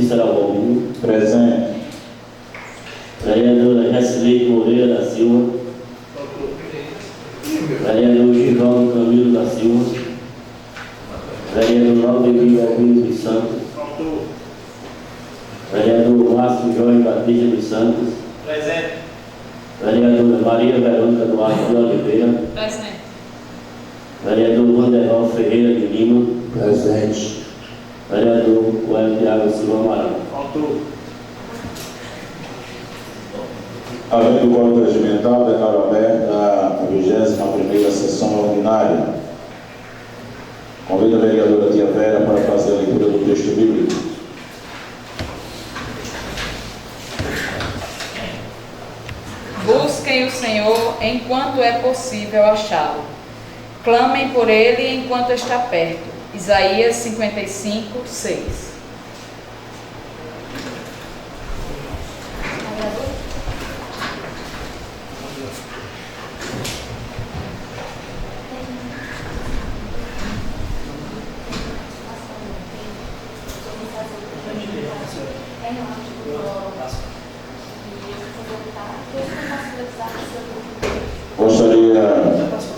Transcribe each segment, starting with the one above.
Cícero Alvino. Presente. Vereadora Jacilei Moreira da Silva. Vereador Givaldo Camilo da Silva. Vereador Laudemir Albino dos Santos. Vereador Márcio Jorge Batista dos Santos. Presente. Vereadora Maria Verônica Duarte de Oliveira. Presente. Vereador Wanderval Ferreira de Lima. Presente. Vereador Coelho Thiago Silva Amaral. Havendo o quórum regimental, declaro aberta a 21ª sessão ordinária. Convido a vereadora Tia Vera para fazer a leitura do texto bíblico. Busquem o Senhor enquanto é possível achá-lo. Clamem por ele enquanto está perto. Isaías 55, 6. Gostaria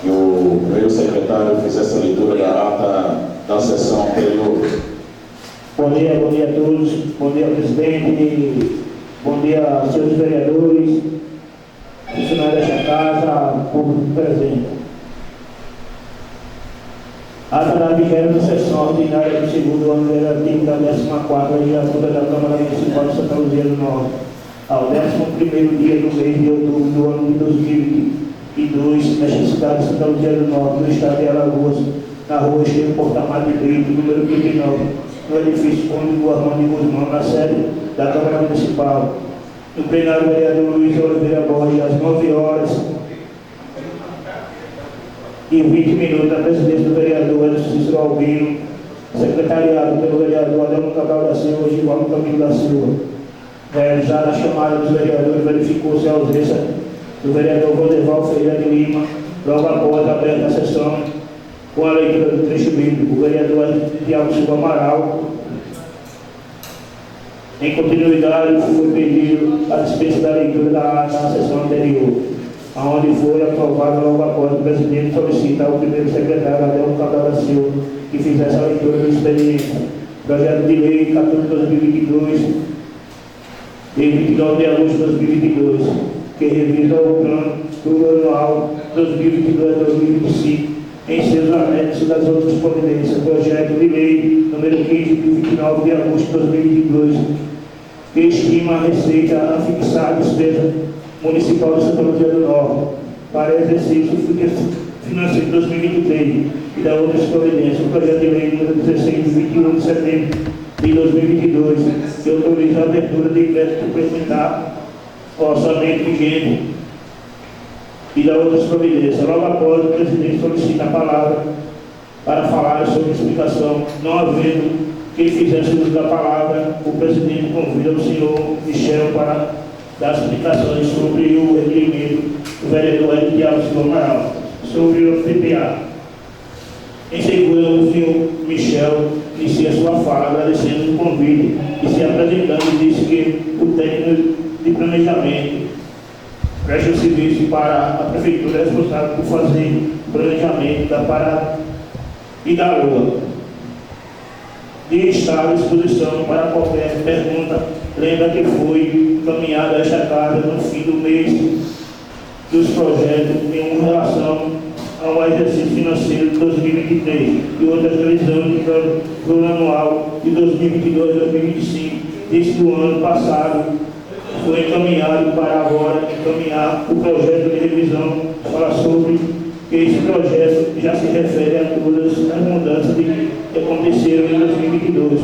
que o primeiro secretário fizesse a leitura da ata da sessão anterior. Bom dia a todos, bom dia ao presidente, bom dia aos senhores vereadores, funcionários desta casa, público presente. Ata da 20ª sessão ordinária do segundo ano legislativo da 14ª legislatura da Câmara Municipal de Santa Luzia do Norte, ao 11º dia do mês de outubro do ano de 2022, nesta cidade de Santa Luzia do Norte, no estado de Alagoas, na rua Estevam Portamar de Brito, número 39, no edifício Conde Armando de Guzmão, na sede da Câmara Municipal. No plenário, o vereador Luiz Oliveira Borges, às 9 horas e 20 minutos, a presidência do vereador Cícero Albino, secretariado pelo vereador Adelmo Cabral da Silva e Givaldo Camilo da Silva. Realizada a chamada dos vereadores, verificou-se a ausência do vereador Wanderval Ferreira de Lima. Logo após a aberta a sessão, com a leitura do trecho bíblico, o vereador Thiago Silva Amaral, em continuidade, foi pedido a dispensa da leitura da sessão anterior, onde foi aprovada logo após o presidente solicitar ao primeiro secretário Adelmo Cabral da Silva que fizesse a leitura do expediente. Projeto de Lei 14/2022, de 29 de agosto de 2022, que revisa o plano plurianual 2022-2025 em seus anexos das outras providências. Projeto de Lei número 15, de 29 de agosto de 2022, que estima a receita a fixar a despesa municipal de Santa Luzia do Norte para exercício financeiro de 2023 e da outras providências. O projeto de lei número 16, de 21 de setembro de 2022, que autoriza a abertura de crédito suplementar ao orçamento vigente e da outras providências. Logo após, o presidente solicita a palavra para falar sobre a explicação. Não havendo quem fizesse uso da palavra, o presidente convida o senhor Michel para dar explicações sobre o requerimento do vereador Thiago Silva Amaral, sobre o PPA. Em seguida, o senhor Michel inicia sua fala, agradecendo o convite e se apresentando, disse que o técnico de planejamento presta o serviço para a prefeitura responsável por fazer o planejamento da parada e da rua. E está à disposição para qualquer pergunta. Lembra que foi encaminhada a esta casa no fim do mês dos projetos em relação ao exercício financeiro de 2023 e outras revisões do plano anual de 2022-2025. Desde o ano passado foi encaminhado para agora encaminhar o projeto de revisão. Fala sobre que esse projeto já se refere a todas as mudanças que aconteceram em 2022.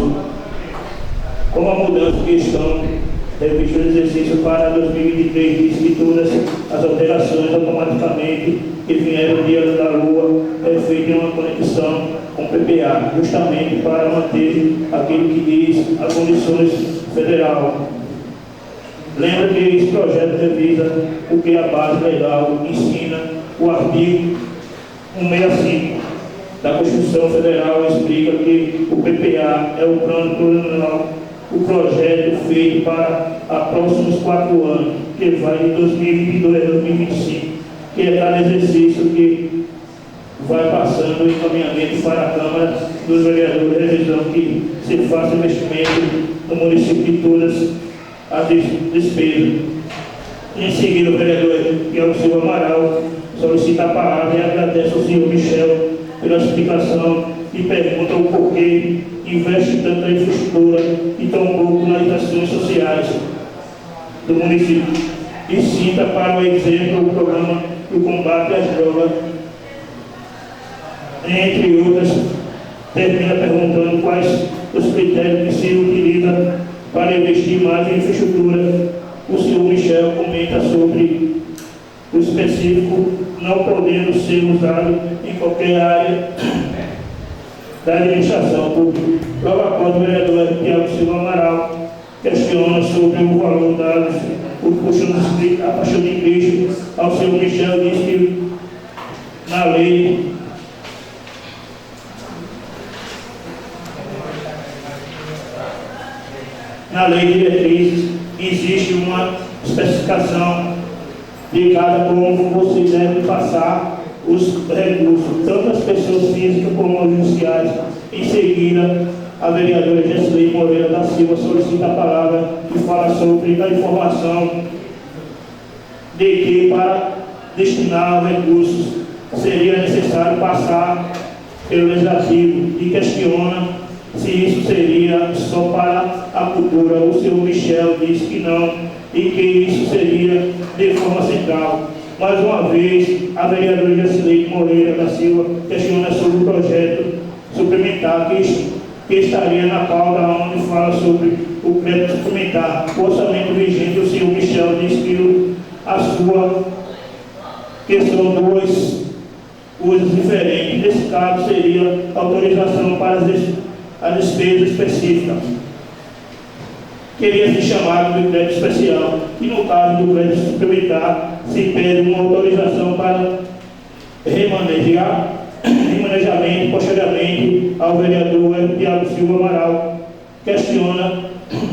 Como a mudança que estão previstas no exercício para 2023, diz que todas as alterações automaticamente que vieram de ano da Lua é feita em uma conexão com o PPA, justamente para manter aquilo que diz as condições federal. Lembra que esse projeto revisa o que a base legal ensina. O artigo 165 da Constituição Federal explica que o PPA é o Plano Plurianual o projeto feito para os próximos 4 anos, que vai de 2022 a 2025, que é cada exercício que vai passando o encaminhamento para a Câmara dos Vereadores de revisão, que se faça investimento no município de todas as despesas. Em seguida, o vereador Tiago Silva Amaral solicita a palavra e agradece ao senhor Michel pela explicação e pergunta o porquê investe tanta infraestrutura e tão pouco nas ações sociais do município. E cita para o exemplo o programa do combate às drogas, entre outras. Termina perguntando quais os critérios que se utilizam para investir mais em infraestrutura. O senhor Michel comenta sobre o específico não podendo ser usado em qualquer área da administração pública. Logo após, o vereador Tiago Silva Amaral questiona sobre o valor dado, a paixão de Cristo. Ao senhor Michel diz que na lei de diretrizes existe uma especificação de como você deve passar os recursos, tanto as pessoas físicas como os judiciais. Em seguida, a vereadora Gessley Moreira da Silva solicita a palavra e fala sobre a informação de que para destinar recursos seria necessário passar pelo Legislativo e questiona se isso seria só para a cultura. O senhor Michel diz que não e que isso seria de forma central. Mais uma vez, a vereadora Gessley Moreira da Silva questiona sobre o projeto suplementar que estaria na pauta, onde fala sobre o crédito suplementar. O orçamento vigente, o senhor Michel diz que que são duas coisas diferentes. Nesse caso, seria autorização para a despesa específica, queria ser chamado de crédito especial, e no caso do crédito suplementar se pede uma autorização para remanejamento posteriormente. Ao vereador Tiago Silva Amaral questiona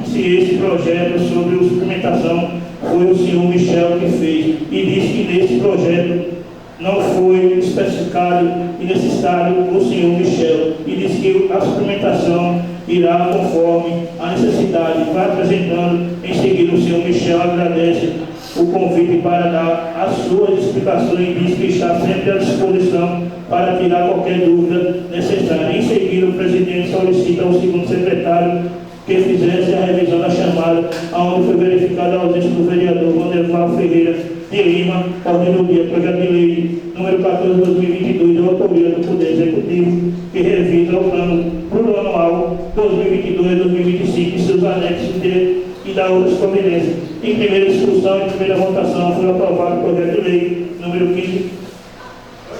se esse projeto sobre a suplementação foi o senhor Michel que fez, e diz que nesse projeto não foi especificado e necessário o senhor Michel, e diz que a suplementação irá conforme a necessidade. Vai apresentando. Em seguida, o senhor Michel agradece o convite para dar as suas explicações e diz que está sempre à disposição para tirar qualquer dúvida necessária. Em seguida, o presidente solicita ao segundo secretário que fizesse a revisão da chamada, onde foi verificada a ausência do vereador Wanderval Ferreira de Lima, ordem do dia, projeto de lei número 14 de 2022, de autoria do Poder Executivo, que revisa o plano plurianual 2022-2025 e seus anexos e da outras providências. Em primeira discussão e primeira votação, foi aprovado o projeto de lei número 15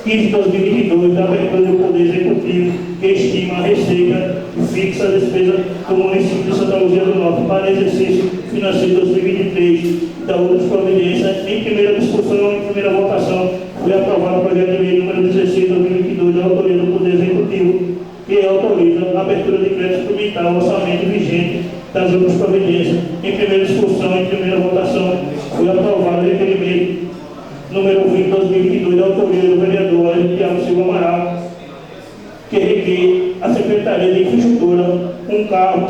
de 2022, da abertura do Poder Executivo, que estima a receita e fixa a despesa do município de Santa Luzia do Norte para exercício financeiro 2023 e da outras providências. Em primeira discussão e primeira votação, foi aprovado o projeto de lei número 16 de 2022, da autoria do Poder Executivo, que autoriza a abertura de crédito suplementar ao orçamento vigente das outras providências. Em primeira discussão e primeira votação, foi aprovado o requerimento número 20 de 2022, da autoria do vereador Tiago Silva Amaral, que requer a Secretaria de Infraestrutura um carro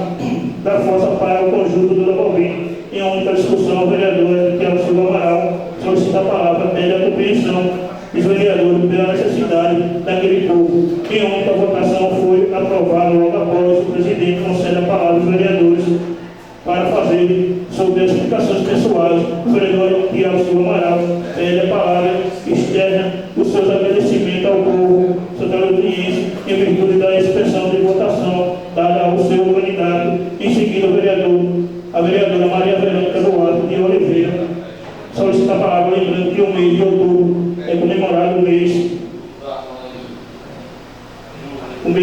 da força para o conjunto do Lavorim. Em única discussão, o vereador Tiago Silva Amaral solicita a palavra, pede a compreensão dos vereadores pela necessidade daquele povo. Em única votação, foi aprovado. Logo após, o presidente concede a palavra aos vereadores para fazer sobre as explicações pessoais. O vereador Tiago Silva Amaral pede a palavra, externa os seus agradecimentos ao povo santaluziense em virtude da expressão de votação dada ao seu candidato. Em seguida, a vereadora Maria Verônica Duarte de Oliveira solicita a palavra, lembrando que o mês de outubro é comemorado o mês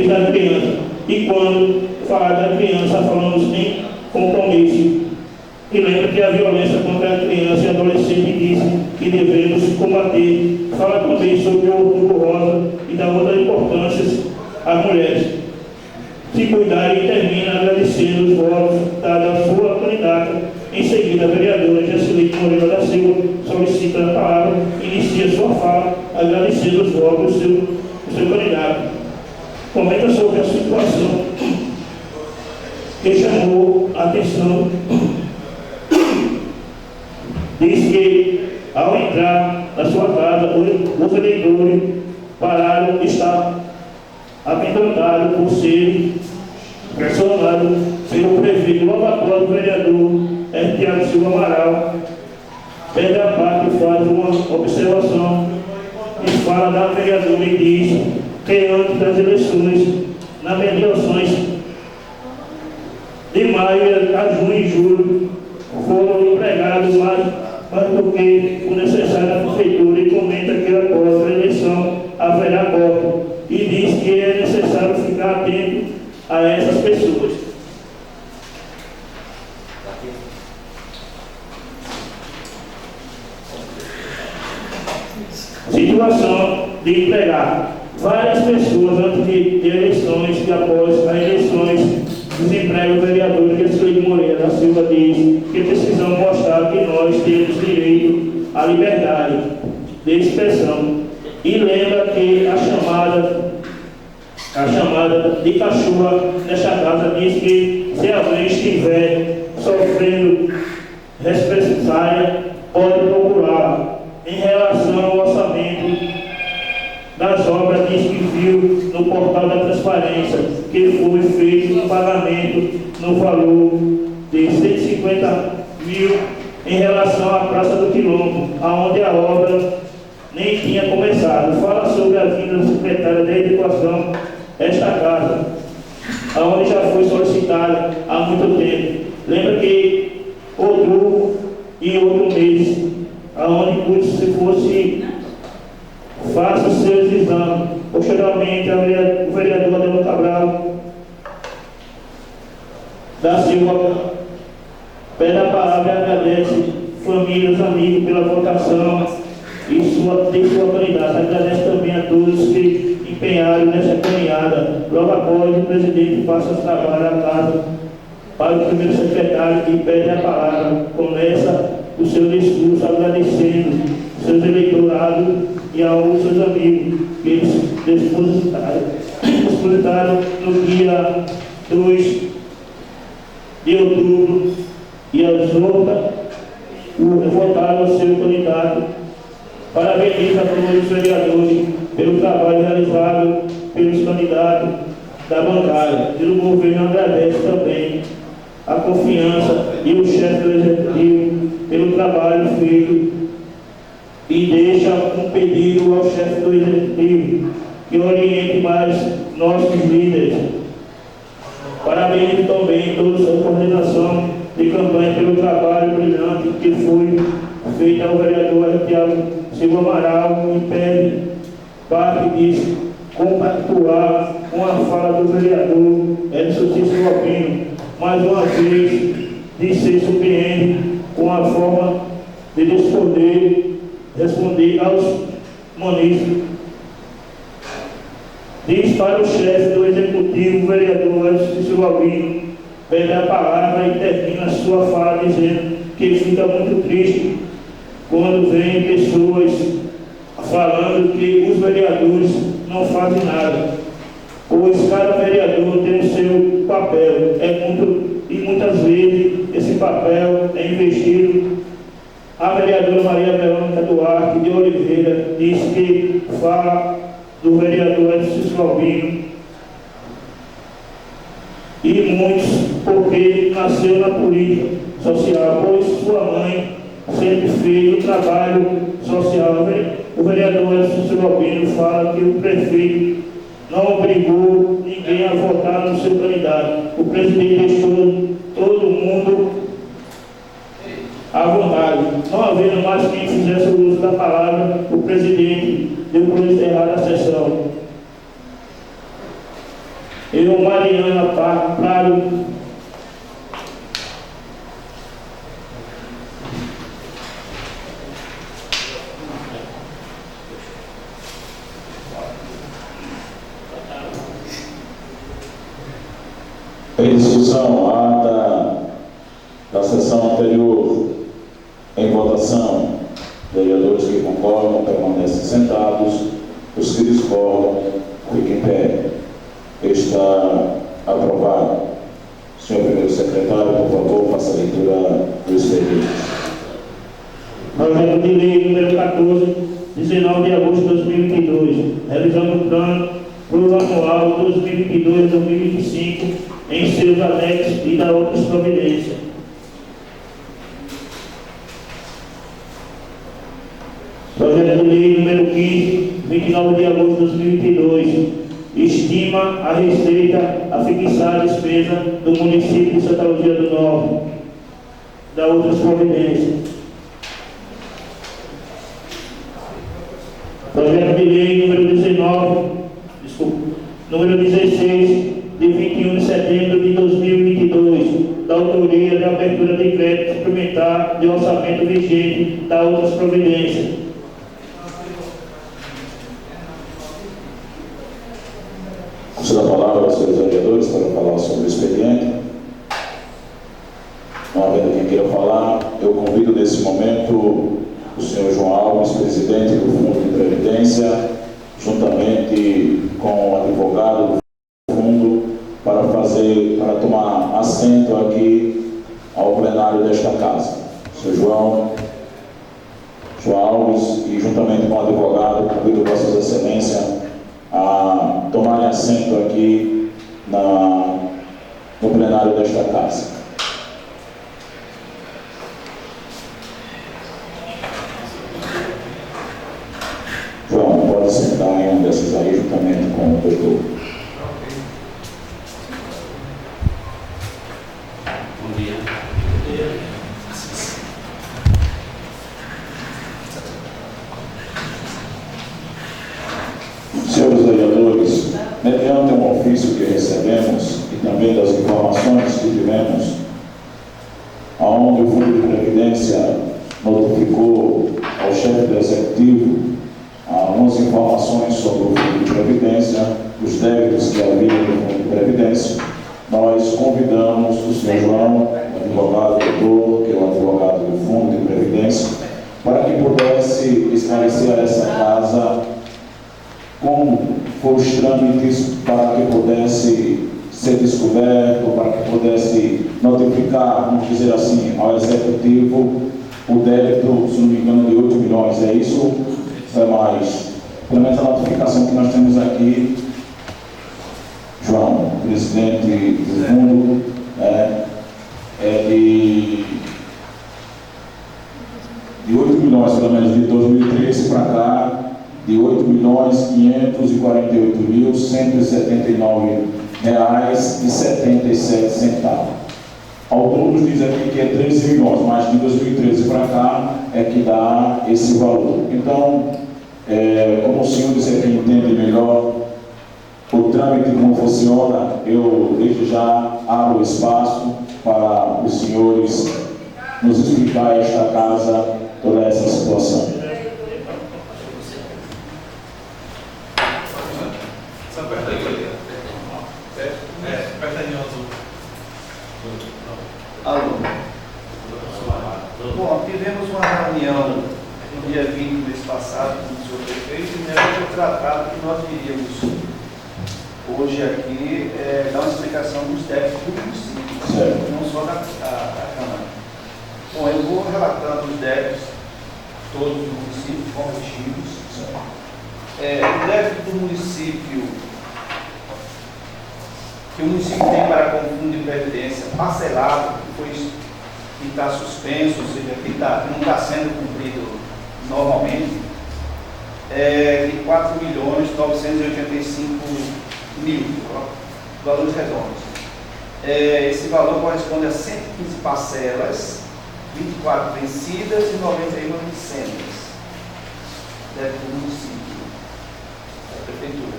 da criança. E quando falar da criança, falamos em compromisso. E lembra que a violência contra a criança e adolescente diz que devemos combater. Fala também sobre o Outubro Rosa e da outra importância às mulheres. Se cuidarem, e termina agradecendo os votos dados votos o seu candidato. Comenta sobre a situação que chamou a atenção. Diz que, ao entrar na sua casa, os eleitores pararam de estar amedrontados por serem pressionados pelo prefeito, logo após o vereador Tiago Silva Amaral pega a parte e faz uma observação e fala da vereadora e diz que antes das eleições, nas mediações de maio a junho e julho, foram empregados mais do que o necessário na prefeitura, e comenta que após a eleição haverá corte e diz que é necessário ficar atento a essas pessoas. Situação de empregar várias pessoas antes de eleições e após as eleições. Desemprego vereador Gesleide Moreira da Silva diz que precisamos mostrar que nós temos direito à liberdade de expressão e lembra que a chamada de cachorra nesta casa diz que se alguém estiver sofrendo represália pode procurar. Em relação ao orçamento das obras, diz que viu no portal da transparência que foi feito um pagamento no valor de 150 mil em relação à Praça do Quilombo, aonde a obra nem tinha começado. Fala sobre a vinda da secretária da Educação esta casa, aonde já foi solicitada há muito tempo. Lembra que outubro e outro mês, aonde se fosse faça os seus exames. Posteriormente, o vereador Adelon Cabral da Silva pede a palavra e agradece famílias, amigos pela votação e sua candidata. Agradece também a todos que empenharam nessa caminhada. Logo após, o presidente passa a trabalhar a casa para o primeiro secretário e pede a palavra. Começa o seu discurso agradecendo seus eleitorados e aos seus amigos que eles depositaram no dia 2 de outubro e exorta o votar o seu candidato. Parabeniza a todos os vereadores pelo trabalho realizado pelos candidatos da bancada. Pelo governo agradece também a confiança e o chefe do executivo pelo trabalho feito e deixa um pedido ao chefe do executivo que oriente mais nossos líderes. Parabenizo também toda a coordenação de campanha pelo trabalho brilhante que foi feito ao vereador Tiago Silva Amaral e pede parte disso compactuar com a fala do vereador Edson Cícero Albino. Mais uma vez, de se surpreende com a forma de responder aos munícipes. Diz para o chefe do executivo, o vereador Cícero Albino, pede a palavra e termina sua fala dizendo que fica muito triste quando vem pessoas falando que os vereadores não fazem nada, pois cada vereador tem o seu papel, e muitas vezes esse papel é investido. A vereadora Maria Verônica Duarte de Oliveira diz que fala do vereador Edson Albino e muitos porque nasceu na política social, pois sua mãe sempre fez o trabalho social. O vereador Edson Albino fala que o prefeito não obrigou ninguém a votar no seu candidato. O presidente deixou todo mundo à vontade. Não havendo mais quem fizesse o uso da palavra, o presidente deu por encerrada a sessão. Eu, Mariana Prado, Em discussão, a ata da sessão anterior em votação. Vereadores que concordam permanecem sentados. Os que discordam, fiquem em pé. Está aprovado. Senhor primeiro secretário, por favor, faça a leitura do expediente. Projeto de lei número 14, 19 de agosto de 2022, revisando o plano plurianual 2022-2025 em seus anexos e da outras providências. Projeto de lei número 15, 29 de agosto de 2022, estima a receita a fixar a despesa do município de Santa Luzia do Norte, da outras providências. Projeto de lei número 16, de 21 de setembro de 2022, da autoria de abertura de crédito suplementar de orçamento vigente, da outras providências. Concedo a palavra aos senhores vereadores para falar sobre o expediente. Não havendo quem queira falar, eu convido nesse momento o senhor João Alves, presidente do Fundo de Previdência, juntamente com o advogado do Fundo, para tomar assento aqui ao plenário desta casa. Senhor João Alves, e juntamente com o advogado, convido Vossas Excelências a tomarem assento aqui no plenário desta casa. João, pode sentar em um desses aí, juntamente com o doutor. Bom dia. Senhores vereadores, mediante um ofício que recebemos e também das informações que tivemos, aonde o Fundo de Previdência notificou ao chefe do Executivo algumas informações sobre o Fundo de Previdência, os débitos que havia no Fundo de Previdência, nós convidamos o senhor João, o advogado doutor, que é o advogado do Fundo de Previdência, para que pudesse esclarecer a essa casa como foram os trâmites para que pudesse ser descoberto, para que pudesse notificar, vamos dizer assim, ao Executivo o débito, se não me engano, de 8 milhões. É isso? É mais. Pelo menos a notificação que nós temos aqui, João, presidente do fundo, é de 8 milhões, pelo menos de 2013 para cá, de 8.548.179,77. Ao todo diz aqui que é 13 milhões, mas de 2013 para cá é que dá esse valor. Então, como o senhor disse que entende melhor o trâmite como funciona, eu desde já abro espaço para os senhores nos explicar a esta casa toda essa situação. Bom, tivemos uma reunião no dia 20 do mês passado com o senhor prefeito e foi tratado que nós iríamos hoje aqui dar uma explicação dos débitos do município, não só da Câmara. Bom, eu vou relatando os débitos todos do município corrigidos. O débito do município que o município tem para com o Fundo de Previdência parcelado, que está suspenso, ou seja, que não está sendo cumprido normalmente, de 4.985.000, valores redondos. Esse valor corresponde a 115 parcelas, 24 vencidas e 91 licenças do município, da prefeitura.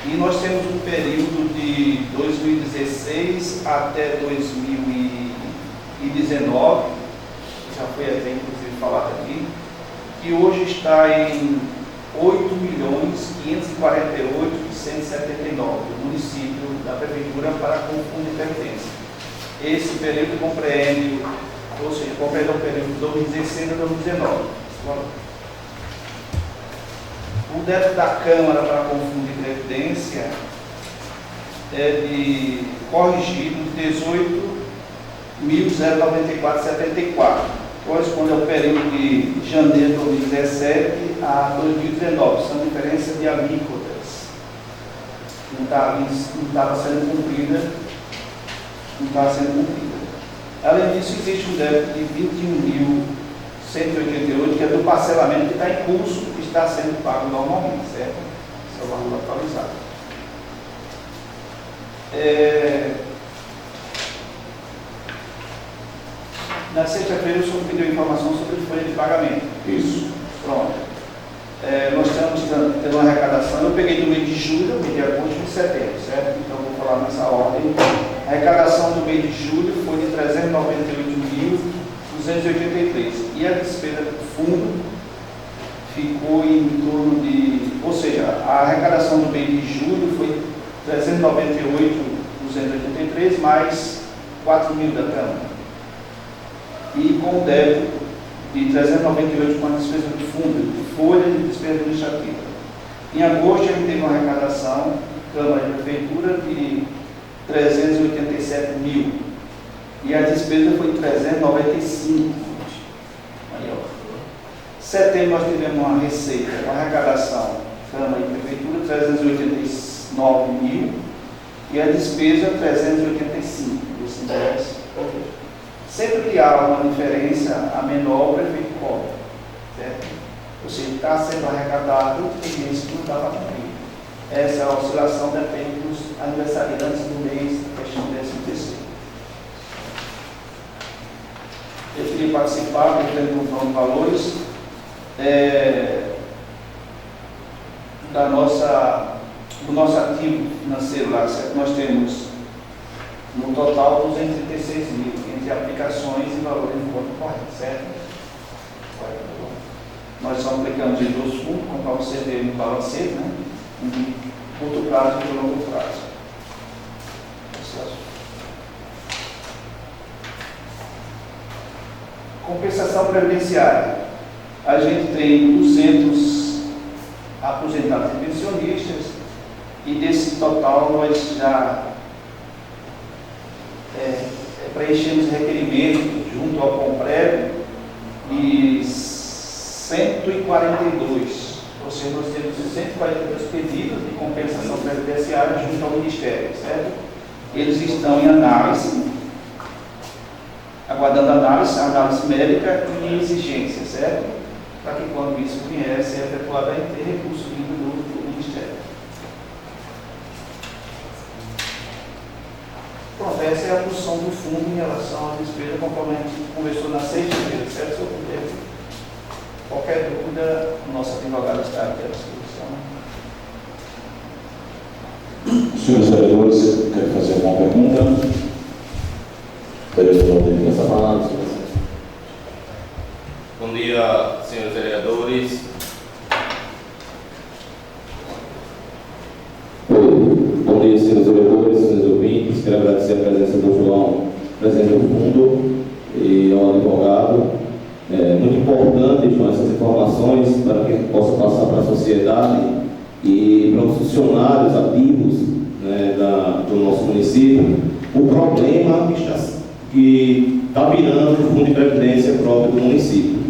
E nós temos um período de 2016 até 2019, que já foi até inclusive falado aqui, que hoje está em 8.548.179 do município, da prefeitura para com o Fundo de Previdência. Esse período compreende, ou seja, compreende o período de 2016 a 2019. O débito da Câmara para com o Fundo de Previdência é de corrigido 18.094,74, corresponde ao período de janeiro de 2017 a 2019, são diferenças de alíquotas. Não estava sendo cumprida. Além disso, existe um débito de 21.188, que é do parcelamento que está em curso, que está sendo pago normalmente, certo? Esse é o valor atualizado. Na sexta-feira o senhor pediu informação sobre folha de pagamento. Isso. Pronto. Nós estamos tendo uma arrecadação, eu peguei do mês de julho, mês de agosto e de setembro, certo? Então eu vou falar nessa ordem. A arrecadação do mês de julho foi de 398.283 e a despesa do fundo ficou em torno de, ou seja, a arrecadação do mês de julho foi 398.283 mais 4.000 da Câmara. E com o débito de 398 com a despesa do fundo, de folha de despesa administrativa. Em agosto, ele teve uma arrecadação, Câmara e Prefeitura, de 387 mil. E a despesa foi 395. Aí, ó. Setembro, nós tivemos uma receita, uma arrecadação, Câmara e Prefeitura, 389 mil. E a despesa, 385. Esse interesse. Sempre que há uma diferença a menor, o prefeito cobra, certo? Ou seja, está sendo arrecadado e esse não está para cumprir. Essa oscilação depende dos aniversariantes do mês, questão do 13º. Eu queria participar, pretendo comprar os valores do nosso ativo financeiro lá, certo? Nós temos no total 236 mil, entre aplicações e valores de conta corrente, certo? Nós só aplicamos em dois fundos, comprar um CD e um balancete, né? Um de curto prazo e de longo prazo. Compensação previdenciária. A gente tem 200 aposentados e pensionistas e desse total nós já preenchemos requerimentos junto ao Comprev de 142. Ou seja, nós temos 142 pedidos de compensação previdenciária junto ao Ministério, certo? Eles estão em análise, aguardando análise médica e exigência, certo? Para que quando isso vier, seja efetuado em ter recurso vindo do Ministério. Pronto, essa é a posição do fundo em relação à despesa, conforme a gente conversou na sexta-feira, certo? Se eu puder, qualquer dúvida, o nosso advogado está aqui à disposição. Senhores vereadores, querem fazer alguma pergunta? Vereador, Essa palavra, senhor. Bom dia, senhores vereadores. Bom dia, senhores vereadores, senhores ouvintes. Quero agradecer a presença do João, presidente do fundo, e ao advogado. É muito importante, João, essas informações para que a gente possa passar para a sociedade e para os funcionários ativos, né, do nosso município, o problema que está virando o fundo de previdência próprio do município.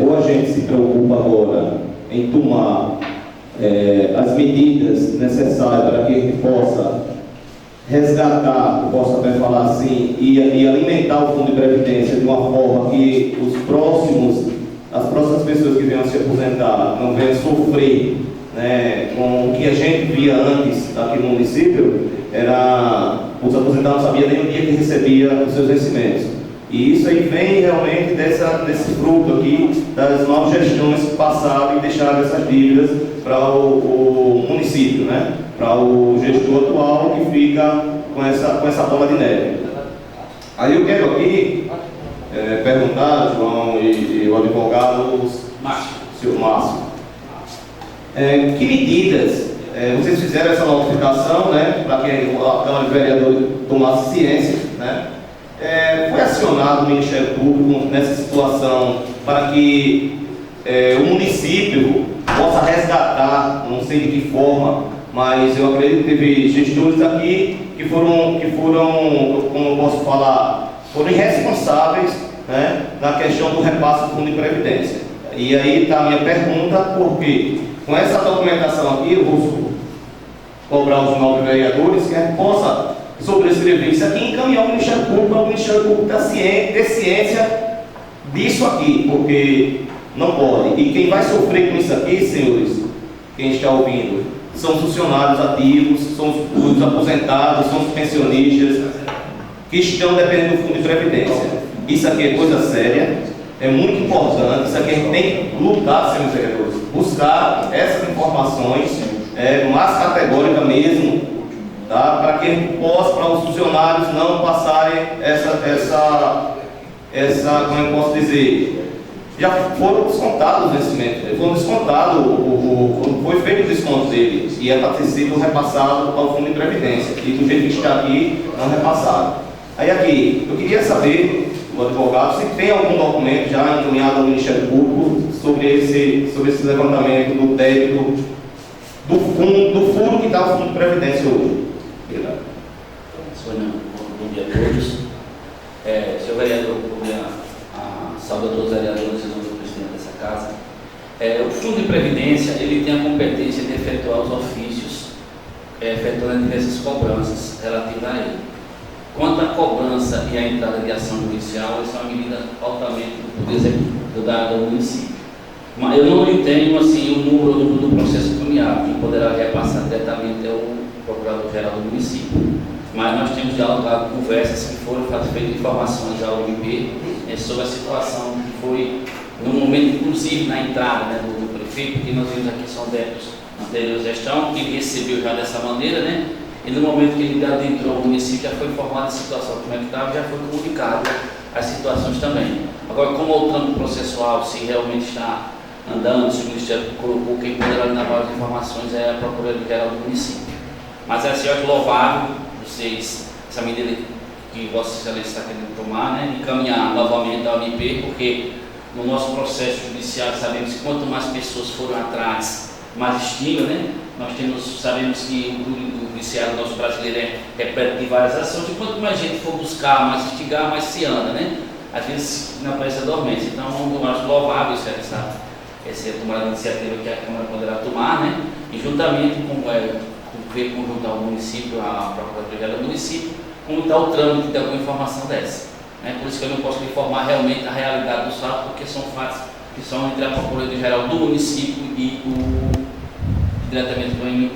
Ou a gente se preocupa agora em tomar as medidas necessárias para que a gente possa resgatar, posso até falar assim, e alimentar o fundo de previdência de uma forma que as próximas pessoas que venham se aposentar não venham sofrer, né, com o que a gente via antes aqui no município, os aposentados não sabiam nem o dia que recebia os seus vencimentos. E isso aí vem realmente desse fruto aqui das novas gestões que passaram e deixaram essas dívidas para o município, né? Para o gestor atual que fica com essa bola de neve. Aí eu quero aqui perguntar, João e o advogado, o senhor Márcio, que medidas vocês fizeram essa notificação, né, para que a Câmara de Vereadores tomasse ciência, né? Foi acionado o Ministério Público nessa situação para que o município possa resgatar, não sei de que forma, mas eu acredito que teve gestores aqui que foram, como eu posso falar, foram irresponsáveis, né, na questão do repasse do Fundo de Previdência. E aí está a minha pergunta, porque com essa documentação aqui eu vou cobrar os novos vereadores que a gente possa sobrescrever isso aqui e encaminhar o Ministério Público para o Ministério Público ter ciência disso aqui, porque não pode. E quem vai sofrer com isso aqui, senhores, quem está ouvindo, são funcionários ativos, são os aposentados, são os pensionistas que estão dependendo do Fundo de Previdência. Isso aqui é coisa séria, é muito importante, isso aqui a gente tem que lutar, senhores vereadores, buscar essas informações mais categóricas mesmo, tá? Para que a gente possa, para os funcionários não passarem como eu posso dizer, já foram descontados os vencimentos, foram descontados, foi feito o desconto deles e é para ter sido repassado ao Fundo de Previdência, e do jeito que está aqui, não repassado. Aí aqui, eu queria saber, o advogado, se tem algum documento já encaminhado ao Ministério Público sobre esse levantamento do débito do fundo que dá o Fundo de Previdência hoje. Obrigado. Bom dia a todos. Senhor vereador, saúde a todos os vereadores e o presidente dessa casa. O Fundo de Previdência, ele tem a competência de efetuar os ofícios, efetuando diversas cobranças relativas a ele. Quanto à cobrança e à entrada de ação judicial, essa é uma medida altamente do município. Mas eu não entendo assim, o número do processo caminhado, quem poderá repassar diretamente é o Procurador-Geral do município. Mas nós temos dialogado conversas que foram feitas informações ao OMB sobre a situação que foi, no momento, inclusive na entrada do prefeito, porque nós vimos aqui são débitos anteriores à gestão, que ele recebeu já dessa maneira, né? E no momento que ele adentrou o município, já foi informado da situação como é que estava, já foi comunicado as situações também. Agora, como o trâmite processual, se realmente está andando, se o Ministério colocou, quem poderá dar mais informações é a Procuradoria-Geral do município. Mas assim, eu acho louvável vocês, essa medida que Vossa Excelência está querendo tomar, né, de caminhar novamente da OMP, porque no nosso processo judiciário sabemos que quanto mais pessoas foram atrás, mais estima, né? Sabemos que o judiciário nosso brasileiro é repleto de várias ações, e quanto mais gente for buscar, mais instigar, mais se anda, né? Às vezes na pressa dormência. Então, eu acho louvável essa tomada de iniciativa que a Câmara poderá tomar, né? E juntamente com conjunto ao município, a Procuradoria do município, como está o trâmite de alguma informação dessa. Né? Por isso que eu não posso informar realmente a realidade dos fatos, porque são fatos que são entre a Procuradoria-Geral do município e diretamente do MP.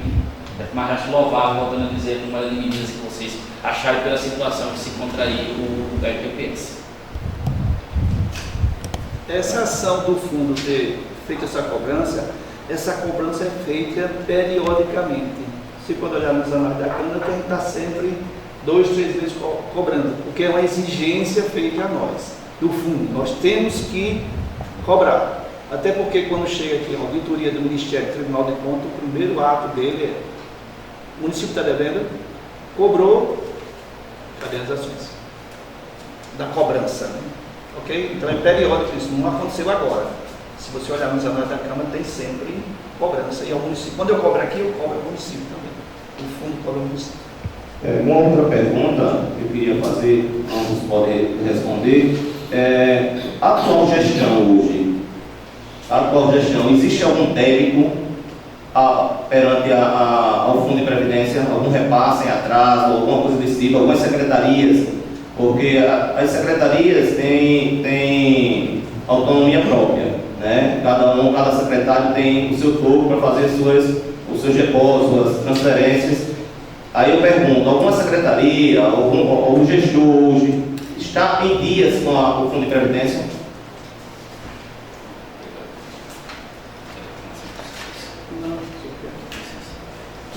Mas acho louvável, voltando a dizer, uma das medidas que vocês acharem pela situação que se encontraria o RPPS. Essa ação do fundo ter feito essa cobrança é feita periodicamente. Se quando olhar nos anais da Câmara, que a gente está sempre 2, 3 vezes cobrando, porque é uma exigência feita a nós, do fundo. Nós temos que cobrar. Até porque quando chega aqui a auditoria do Ministério Tribunal de Contas, o primeiro ato dele é: o município está devendo, cobrou, cadê as ações? Da cobrança, né? Ok? Então é periódico, isso não aconteceu agora. Se você olhar nos anais da Câmara, tem sempre cobrança. E ao município, quando eu cobro aqui, eu cobro ao município também. O fundo cobra ao município. Uma outra pergunta que eu queria fazer, ambos podem responder. A atual gestão, existe algum débito perante ao Fundo de Previdência, algum repasse em atraso, alguma coisa desse tipo, algumas secretarias? Porque as secretarias têm autonomia própria, né? Cada secretário tem o seu topo para fazer os seus depósitos, suas transferências. Aí eu pergunto, alguma secretaria, algum gestor hoje está em dias com o Fundo de Previdência?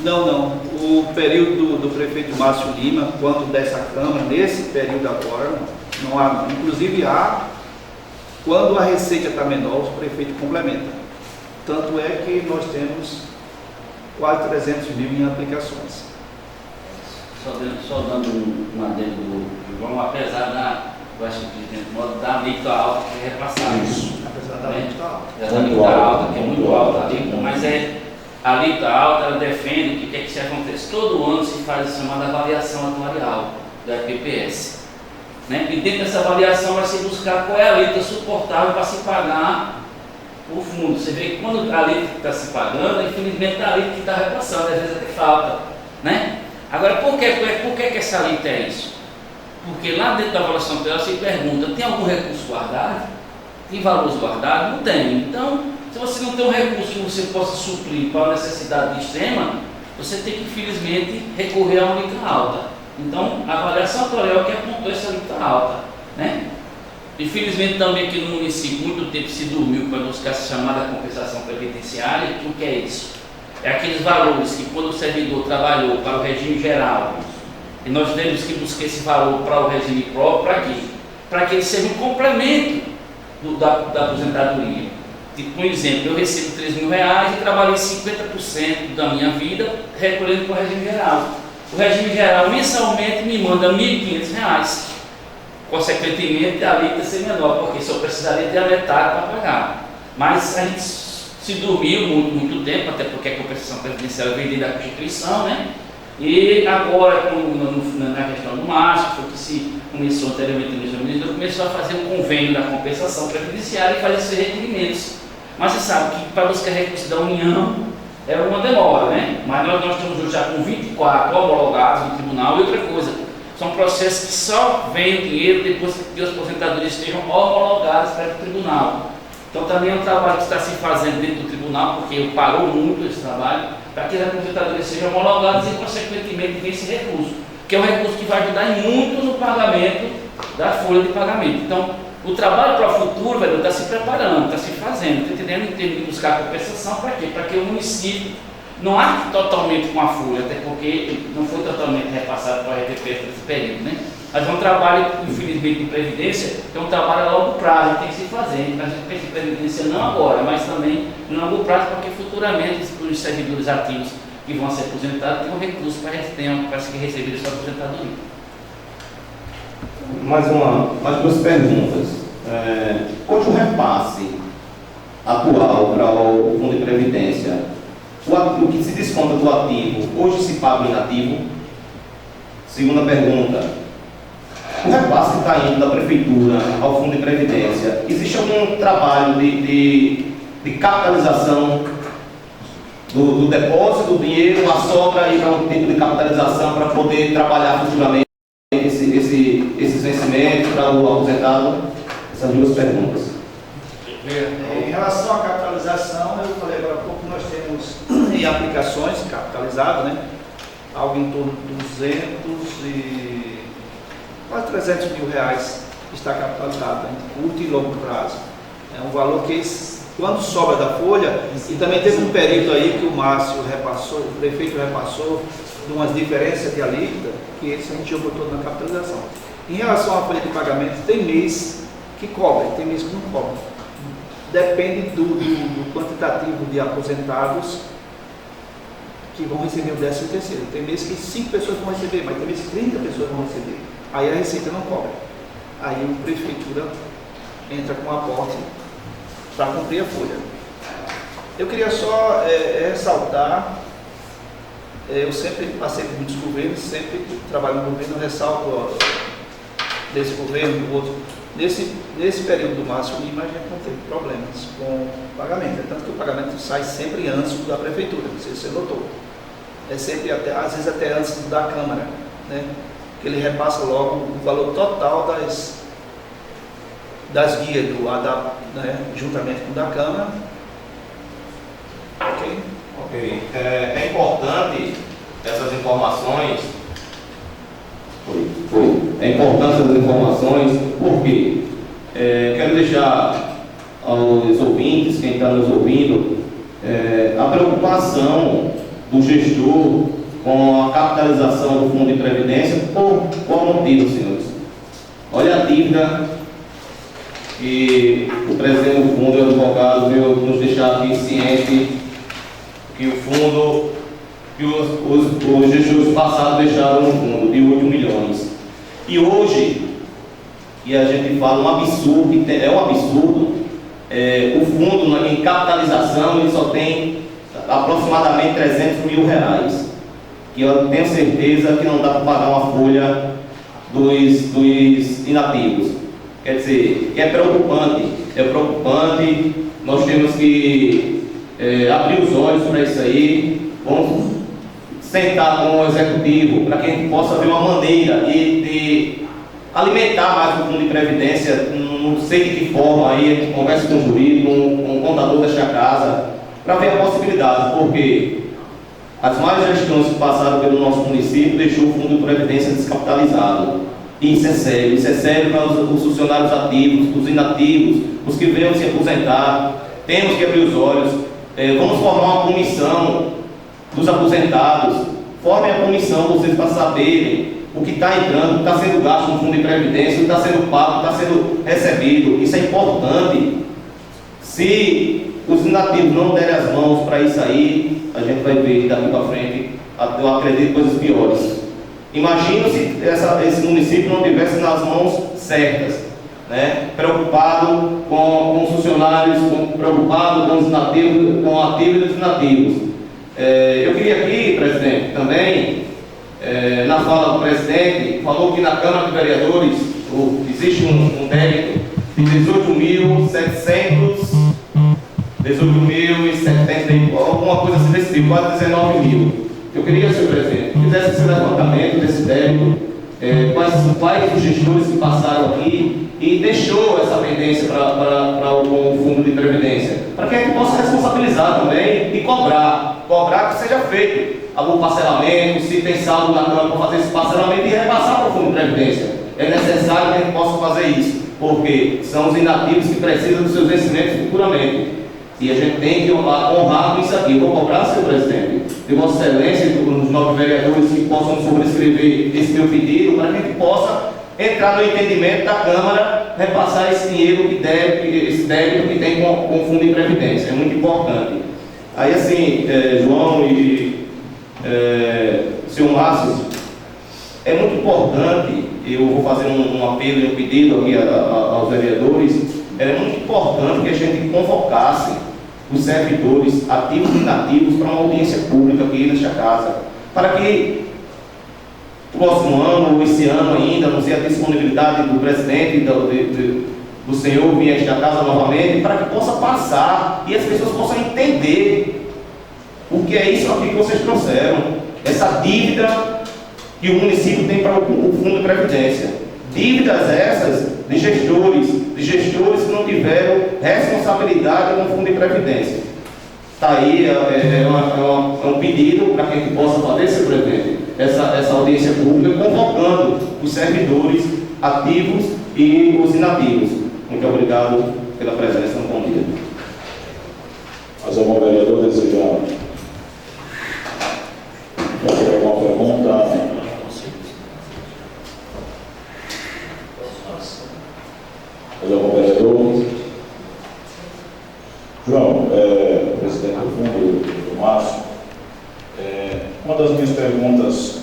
Não. O período do prefeito Márcio Lima, quanto dessa Câmara, nesse período agora, não há. Inclusive há, quando a receita está menor, o prefeito complementa. Tanto é que nós temos quase 300 mil em aplicações. Só dando um adendo do João, apesar eu acho que o presidente manda da alíquota alta que é repassada. Isso. Apesar da alíquota alta. Da alíquota alta, que é muito alta a alíquota, mas a alíquota alta, ela defende que o que é que se acontece? Todo ano se faz a chamada avaliação atuarial da EPPS. Né? E dentro dessa avaliação vai se buscar qual é a alíquota suportável para se pagar o fundo. Você vê que quando a alíquota está se pagando, infelizmente a alíquota está repassando, às vezes até falta. Né? Agora, por que essa alíquota é isso? Porque lá dentro da avaliação atuarial se pergunta, tem algum recurso guardado? Tem valores guardados? Não tem. Então, se você não tem um recurso que você possa suprir para a necessidade extrema, você tem que, infelizmente, recorrer a uma alíquota alta. Então, a avaliação atuarial que apontou essa alíquota alta. Né? Infelizmente, também aqui no município, muito tempo se dormiu para buscar essa chamada compensação previdenciária. O que é isso? É aqueles valores que, quando o servidor trabalhou para o regime geral, e nós temos que buscar esse valor para o regime próprio, para quê? Para que ele seja um complemento da aposentadoria. Tipo, um exemplo, eu recebo R$3.000 e trabalhei 50% da minha vida recolhendo para o regime geral. O regime geral mensalmente me manda R$1.500. Consequentemente, a alíquota ser menor, porque só precisaria ter a metade para pagar. Mas a gente se dormiu muito tempo, até porque a compensação previdenciária vem dentro da Constituição, né? E agora, na questão do Márcio, foi que se começou anteriormente no ministro, começou a fazer um convênio da compensação previdenciária e fazer esses requerimentos. Mas você sabe que para buscar recurso da União é uma demora, né? Mas nós estamos já com 24 homologados no tribunal e outra coisa. São processos que só vem o dinheiro depois que as aposentadorias estejam homologadas para o tribunal. Então também é um trabalho que está se fazendo dentro do tribunal, porque parou muito esse trabalho, para que as aposentadorias sejam homologadas e, consequentemente, venha esse recurso, que é um recurso que vai ajudar em muito no pagamento da folha de pagamento. Então, o trabalho para o futuro, velho, está se preparando, está se fazendo, está entendendo? Tem que buscar a compensação para quê? Para que o município não arque totalmente com a folha, até porque não foi totalmente repassado para a RTP nesse período, né? Mas é um trabalho, infelizmente, de previdência, que é um trabalho a longo prazo, tem que se fazer. A gente pensa em previdência não agora, mas também no longo prazo, porque futuramente os servidores ativos que vão ser aposentados tenham recursos para se receber essa aposentadoria. Mais duas perguntas. Hoje o repasse atual para o Fundo de Previdência, o que se desconta do ativo, hoje se paga o inativo? Segunda pergunta. O repasse que está indo da Prefeitura ao Fundo de Previdência, existe algum trabalho de capitalização do depósito do dinheiro, a sobra e para um tipo de capitalização para poder trabalhar futuramente esses vencimentos para o aposentado? Essas duas perguntas. Em relação à capitalização, eu falei agora há pouco, nós temos em aplicações capitalizadas, né? Algo em torno de quase 300 mil reais está capitalizado, né? Curto e longo prazo. É um valor que, quando sobra da folha, e também teve um período aí que o Márcio repassou, o prefeito repassou, de umas diferenças de alíquota, que esse a gente jogou todo na capitalização. Em relação à folha de pagamento, tem mês que cobra, tem mês que não cobra. Depende do quantitativo de aposentados que vão receber o 13º. Tem mês que 5 pessoas vão receber, mas tem mês que 30 pessoas vão receber. Aí a Receita não cobra. Aí a Prefeitura entra com aporte para cumprir a folha. Eu queria só ressaltar, eu sempre passei por muitos governos, sempre trabalho no governo, eu ressalto desse governo, do outro. Nesse período do Márcio Lima, a gente não teve problemas com o pagamento. Tanto que o pagamento sai sempre antes da Prefeitura, não sei se você notou. É sempre, às vezes até antes da Câmara, né? Que ele repassa logo o valor total das guias do ADAP, né? Juntamente com o da Câmara. Ok? Ok. É importante essas informações. É importante essas informações, porque quero deixar aos ouvintes, quem está nos ouvindo, a preocupação do gestor com a capitalização do Fundo de Previdência. Por qual motivo, senhores? Olha a dívida que o presidente do fundo e o advogado veio nos deixar aqui ciente que o fundo, que os gestores passados deixaram no fundo de 8 milhões. E hoje e a gente fala um absurdo, é um absurdo. O fundo em capitalização ele só tem aproximadamente 300 mil reais, que eu tenho certeza que não dá para pagar uma folha dos inativos. Quer dizer, é preocupante, nós temos que abrir os olhos para isso aí, vamos sentar com o executivo para que a gente possa ver uma maneira de alimentar mais o fundo de previdência, não sei de que forma, aí a gente conversa com o jurídico, com o contador desta casa, para ver a possibilidade, porque as más gestões que passaram pelo nosso município deixou o fundo de previdência descapitalizado. E isso é sério para os funcionários ativos, os inativos, os que venham se aposentar. Temos que abrir os olhos, vamos formar uma comissão dos aposentados, formem a comissão vocês para saberem o que está entrando, o que está sendo gasto no fundo de previdência, o que está sendo pago, o que está sendo recebido. Isso é importante. Se os inativos não derem as mãos para isso aí, a gente vai ver daqui para frente, eu acredito, coisas piores. Imagina se esse município não tivesse nas mãos certas, né? Preocupado com os funcionários, preocupado com os nativos, com ativos e os inativos. Eu queria aqui, presidente, também, na fala do presidente, falou que na Câmara de Vereadores existe um débito de 18.700, alguma coisa assim desse tipo, quase 19 mil. Eu queria, senhor presidente, que fizesse esse levantamento desse débito, quais os gestores que passaram aqui e deixou essa pendência para o fundo de previdência, para que a gente possa responsabilizar também e cobrar que seja feito algum parcelamento, se tem saldo na Câmara para fazer esse parcelamento e repassar para o fundo de previdência. É necessário que a gente possa fazer isso, porque são os inativos que precisam dos seus vencimentos futuramente. E a gente tem que honrar com isso aqui. Eu vou cobrar, senhor presidente, de Vossa Excelência e dos novos vereadores que possam sobrescrever esse meu pedido, para que a gente possa entrar no entendimento da Câmara, repassar esse dinheiro esse débito que tem com o fundo de previdência. É muito importante. Aí assim, João e senhor Márcio, é muito importante, eu vou fazer um apelo e um pedido aqui aos vereadores, é muito importante que a gente convocasse os servidores ativos e inativos para uma audiência pública aqui nesta casa, para que o próximo ano, ou esse ano ainda, não sei a disponibilidade do presidente do senhor vir a esta casa novamente, para que possa passar e as pessoas possam entender o que é isso aqui que vocês trouxeram, essa dívida que o município tem para o fundo de previdência. Dívidas essas de gestores que não tiveram responsabilidade com o fundo de previdência. Está aí, é um pedido para que a gente possa fazer, senhor presidente, essa audiência pública, convocando os servidores ativos e os inativos. Muito obrigado pela presença, um bom dia. Mas algum vereador desejar fazer alguma pergunta? Mas algum vereador? João, presidente do fundo, do Márcio, uma das minhas perguntas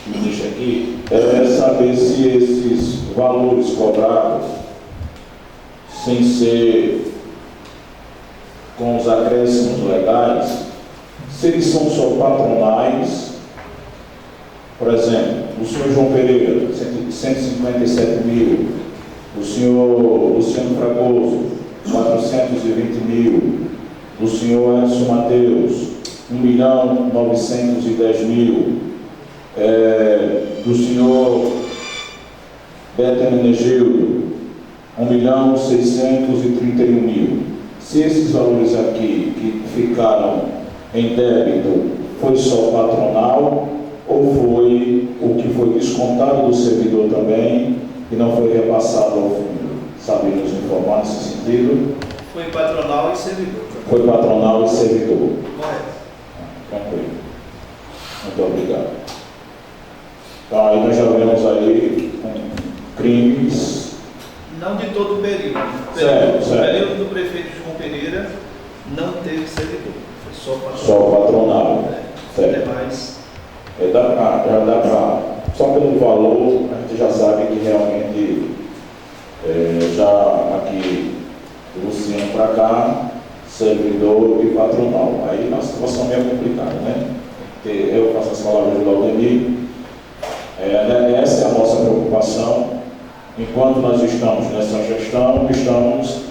que me deixa aqui é saber se esses valores cobrados, sem ser com os acréscimos legais, se eles são só patronais. Por exemplo, o senhor João Pereira, 157 mil, o senhor Luciano Fragoso, 420 mil, o senhor Edson Mateus, 1.910.000, do senhor Beto Menegildo, 1.631.000. Se esses valores aqui que ficaram em débito foi só patronal ou foi o que foi descontado do servidor também e não foi repassado ao fundo? Sabe nos informar nesse sentido? Foi patronal e servidor. Foi patronal e servidor. Correto. Tranquilo. Muito obrigado. Então aí nós já vemos aí crimes. Não de todo o período. Certo, O período do prefeito João Pereira não teve servidor. Foi só patronal. Só patronal. Certo. Demais. Já dá para, só pelo valor, a gente já sabe que realmente Já aqui, Luciano para cá, servidor e patronal. Aí a situação é complicada, né? Eu faço as palavras do Aldemir. Essa é a nossa preocupação. Enquanto nós estamos nessa gestão, estamos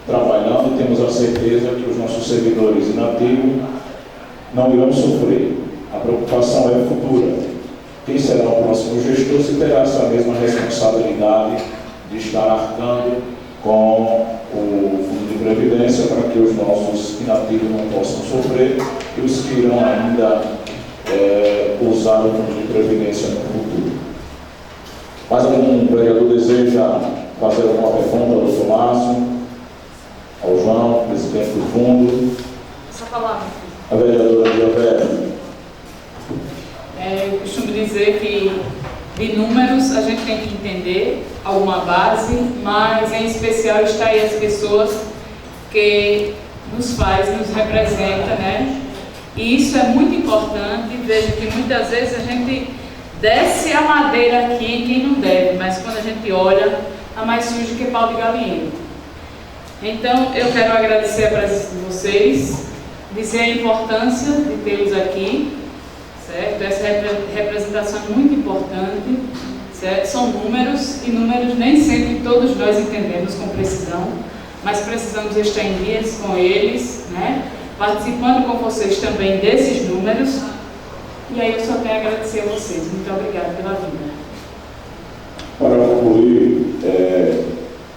trabalhando e temos a certeza que os nossos servidores inativos não irão sofrer. A preocupação é futura. Quem será o próximo gestor se terá essa mesma responsabilidade de estar arcando com o Fundo de Previdência para que os nossos inativos não possam sofrer e os que irão ainda usar o Fundo de Previdência no futuro. Mais algum vereador deseja fazer alguma pergunta ao doutor Márcio, ao João, presidente do fundo? Essa palavra. A vereadora Diavério. Eu costumo dizer que de números a gente tem que entender alguma base, mas em especial está aí as pessoas que nos representa, né? E isso é muito importante. Veja que muitas vezes a gente desce a madeira aqui em quem não deve, mas quando a gente olha, está mais sujo que pau de galinheiro. Então, eu quero agradecer a presença de vocês, dizer a importância de tê-los aqui, certo? Essa representação é muito importante, certo? São números, e números nem sempre todos nós entendemos com precisão, mas precisamos estar em dias com eles, né? Participando com vocês também desses números. E aí eu só tenho a agradecer a vocês. Muito obrigada pela vinda. Para concluir,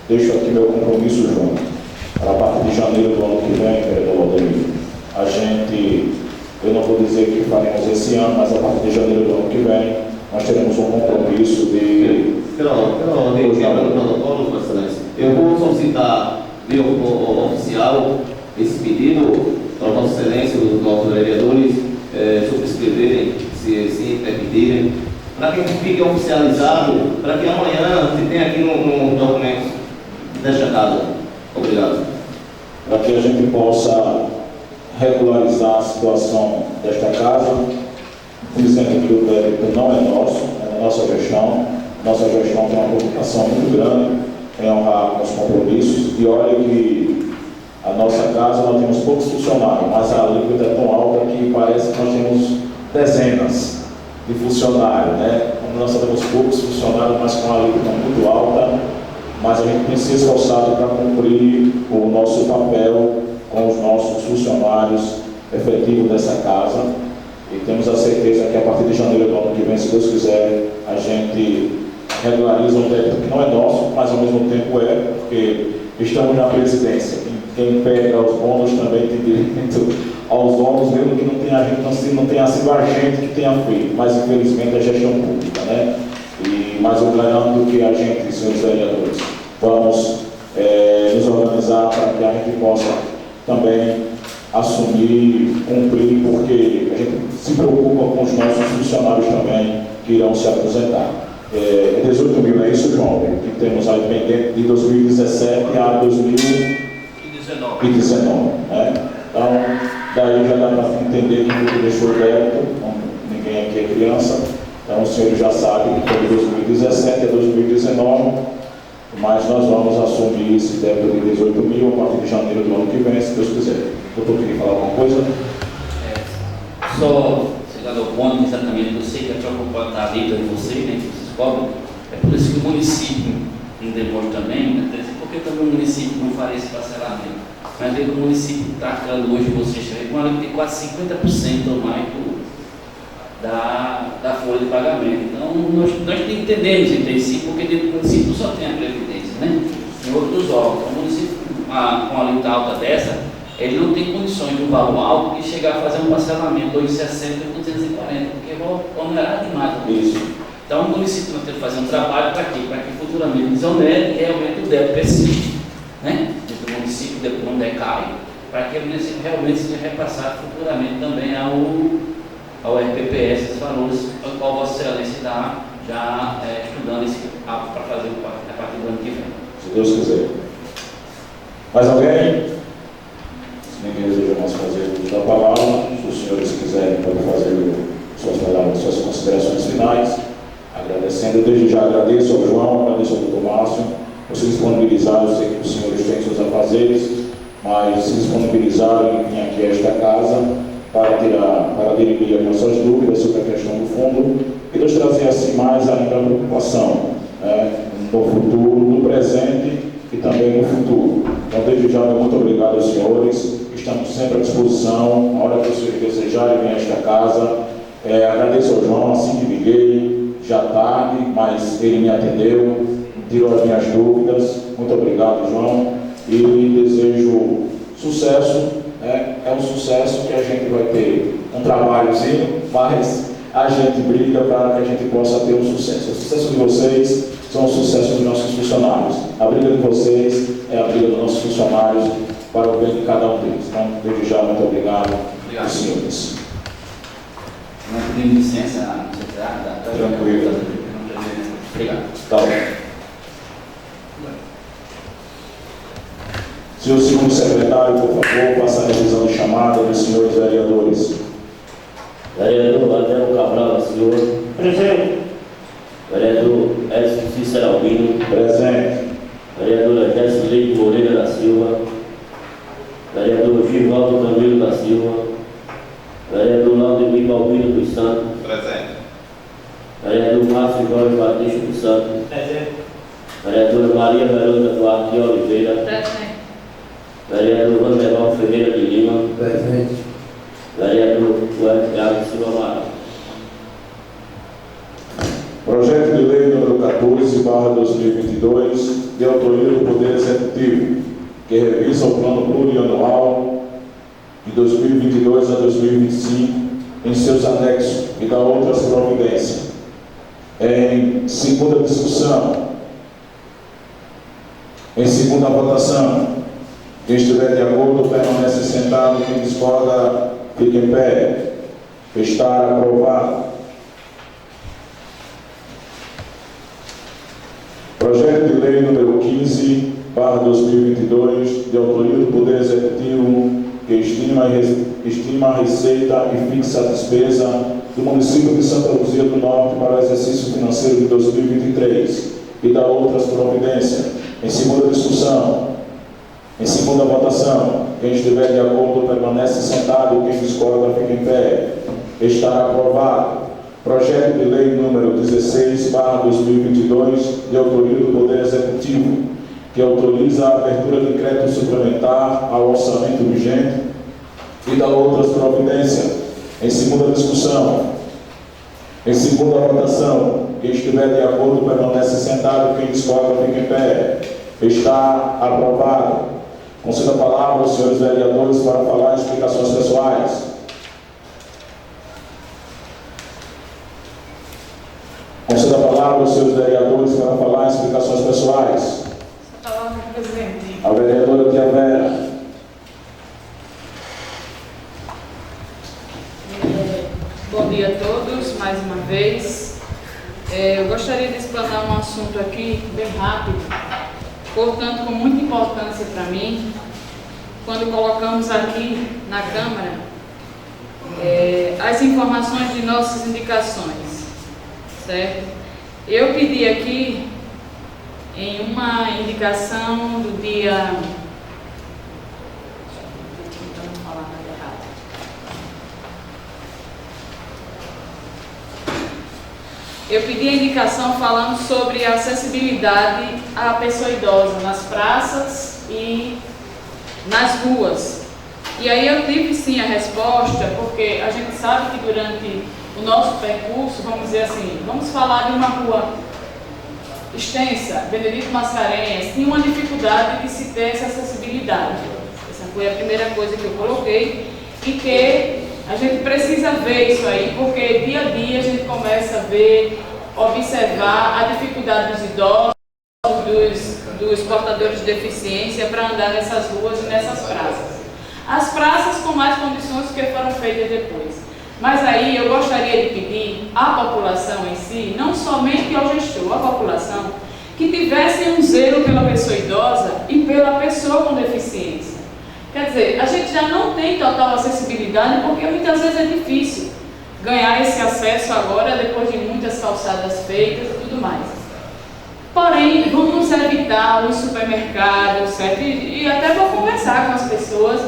deixo aqui meu compromisso, João. Para a partir de janeiro do ano que vem, vereador Aldemir, a gente, eu não vou dizer que faremos esse ano, mas a partir de janeiro do ano que vem, nós teremos um compromisso de... Pelo protocolo, Vossa Excelência, eu vou solicitar via oficial esse pedido para Vossa Excelência, os nossos vereadores, subscreverem, se pedirem, para que fique oficializado, para que amanhã se tenha aqui no documento desta casa. Obrigado. Para que a gente possa regularizar a situação desta casa, dizendo que o débito não é nosso, é da nossa gestão. Nossa gestão tem uma preocupação muito grande em honrar os compromissos. E olha que a nossa casa, nós temos poucos funcionários, mas a alíquota é tão alta que parece que nós temos dezenas de funcionários, né? Nós temos poucos funcionários, mas com a alíquota muito alta, mas a gente tem se esforçado para cumprir o nosso papel com os nossos funcionários efetivos dessa casa, e temos a certeza que a partir de janeiro do ano que vem, se Deus quiser, a gente regulariza um débito que não é nosso, mas ao mesmo tempo porque estamos na presidência. Quem pega os bônus também tem direito aos ônus, mesmo que não tenha sido a gente que tenha feito, mas infelizmente é gestão pública, né? Mas eu garanto que a gente, senhores vereadores, vamos nos organizar para que a gente possa também assumir, cumprir, porque a gente se preocupa com os nossos funcionários também que irão se aposentar. 18 mil, não é isso, João? Que temos aí pendente de 2017 a 2019, né? Então, daí já dá para entender que tudo deixou débito, ninguém aqui é criança, então o senhor já sabe que foi de 2017 a 2019, mas nós vamos assumir esse débito de 18 mil a partir de janeiro do ano que vem, se Deus quiser. Doutor, queria falar alguma coisa? Só chegando ao ponto, exatamente, eu sei que a preocupação está ali de vocês, né, que vocês cobram, é por isso que o município não demora também, né, porque também o município não faria esse parcelamento. Mas veio que o município tratando hoje vocês com uma tem quase 50% ou mais da folha de pagamento. Então, nós entendemos entre si, porque dentro do município só tem a Previdência, né? Em outros órgãos. O município, com a alíquota alta dessa, ele não tem condições de um valor alto e chegar a fazer um parcelamento de 260 e 240, porque vai onerar demais isso. Então, o município vai ter que fazer um trabalho para quê? Para que futuramente desonere e realmente o débito persiste, né? O município depois não decai, para que o município realmente seja repassado futuramente também ao RPPS, esses valores, ao qual Vossa Excelência está já estudando para fazer a partir do ano que vem. Se Deus quiser. Mais alguém? Se ninguém deseja mais fazer uso da palavra, se os senhores quiserem, podem fazer suas palavras, suas considerações finais. Agradecendo, desde já agradeço ao João, agradeço ao doutor Márcio se disponibilizaram, eu sei que os senhores têm seus afazeres, mas se disponibilizaram em vir aqui a esta casa para dirimir as nossas dúvidas sobre a questão do fundo e nos trazer assim mais ainda a preocupação, no futuro, no presente e também no futuro. Então, desde já, muito obrigado aos senhores, estamos sempre à disposição, na hora que os senhores desejarem vir a esta casa. Agradeço ao João, assim que liguei, já tarde, mas ele me atendeu, tirou as minhas dúvidas. Muito obrigado, João, e desejo sucesso. É um sucesso que a gente vai ter um trabalhozinho, mas a gente briga para que a gente possa ter um sucesso. O sucesso de vocês são o sucesso dos nossos funcionários. A briga de vocês é a briga dos nossos funcionários para o bem de cada um deles. Então, desde já, muito obrigado aos senhores. Nós pedimos licença à secretária da Tranquilo. Obrigado. Tá bom. Senhor segundo secretário, por favor, passa a revisão de chamada dos senhores vereadores. Vereador Adel Cabral da Silva. Presente. Vereador Edson Cícero Albino. Presente. Vereadora Jéssica Leite Moreira da Silva. Vereador Givaldo Camilo da Silva. Vereador Laudemir Balbino dos Santos. Presente. Vereador Márcio Jorge Batista dos Santos. Presente. Vereadora Maria Verônica Duarte de Oliveira. Presente. Vereador Vanderval Ferreira de Lima. Presente. Vereador Edgar Silva Amaral. Projeto de Lei número 14/2022, de autoria do Poder Executivo, que revisa o Plano Plurianual de 2022 a 2025 em seus anexos e dá outras providências. Em segunda discussão, em segunda votação, quem estiver de acordo permanece sentado, quem discorda fica em pé. Está aprovado. Projeto de Lei número 15/2022, de autoria do Poder Executivo, que estima a receita e fixa a despesa do município de Santa Luzia do Norte para o exercício financeiro de 2023 e dá outras providências. Em segunda discussão, em segunda votação, quem estiver de acordo permanece sentado, quem discorda fica em pé. Está aprovado. Projeto de Lei número 16/2022, de autoria do Poder Executivo, que autoriza a abertura de crédito suplementar ao orçamento vigente e dá outras providências. Em segunda discussão, em segunda votação, quem estiver de acordo permanece sentado, quem discorda fica em pé. Está aprovado. Concedo a palavra aos senhores vereadores para falar em explicações pessoais. Concedo a palavra aos senhores vereadores para falar em explicações pessoais. A palavra é presidente. A vereadora Tia Vera. Bom dia a todos, mais uma vez. Eu gostaria de explanar um assunto aqui bem rápido, portanto com muita importância para mim, quando colocamos aqui na Câmara as informações de nossas indicações, certo? Eu pedi aqui em uma indicação do dia... Não falar nada errado. Eu pedi a indicação falando sobre a acessibilidade à pessoa idosa nas praças e nas ruas. E aí eu tive sim a resposta, porque a gente sabe que durante o nosso percurso, vamos dizer assim, vamos falar de uma rua extensa, Benedito Mascarenhas, tinha uma dificuldade de se ter essa acessibilidade. Essa foi a primeira coisa que eu coloquei e que a gente precisa ver isso aí, porque dia a dia a gente começa a ver, observar a dificuldade dos idosos, dos portadores de deficiência para andar nessas ruas e nessas praças. As praças com mais condições que foram feitas depois. Mas aí eu gostaria de pedir à população em si, não somente ao gestor, à população, que tivesse um zelo pela pessoa idosa e pela pessoa com deficiência. Quer dizer, a gente já não tem total acessibilidade porque muitas vezes é difícil ganhar esse acesso agora, depois de muitas calçadas feitas e tudo mais. Porém, vamos evitar os supermercados, certo? E até vou conversar com as pessoas,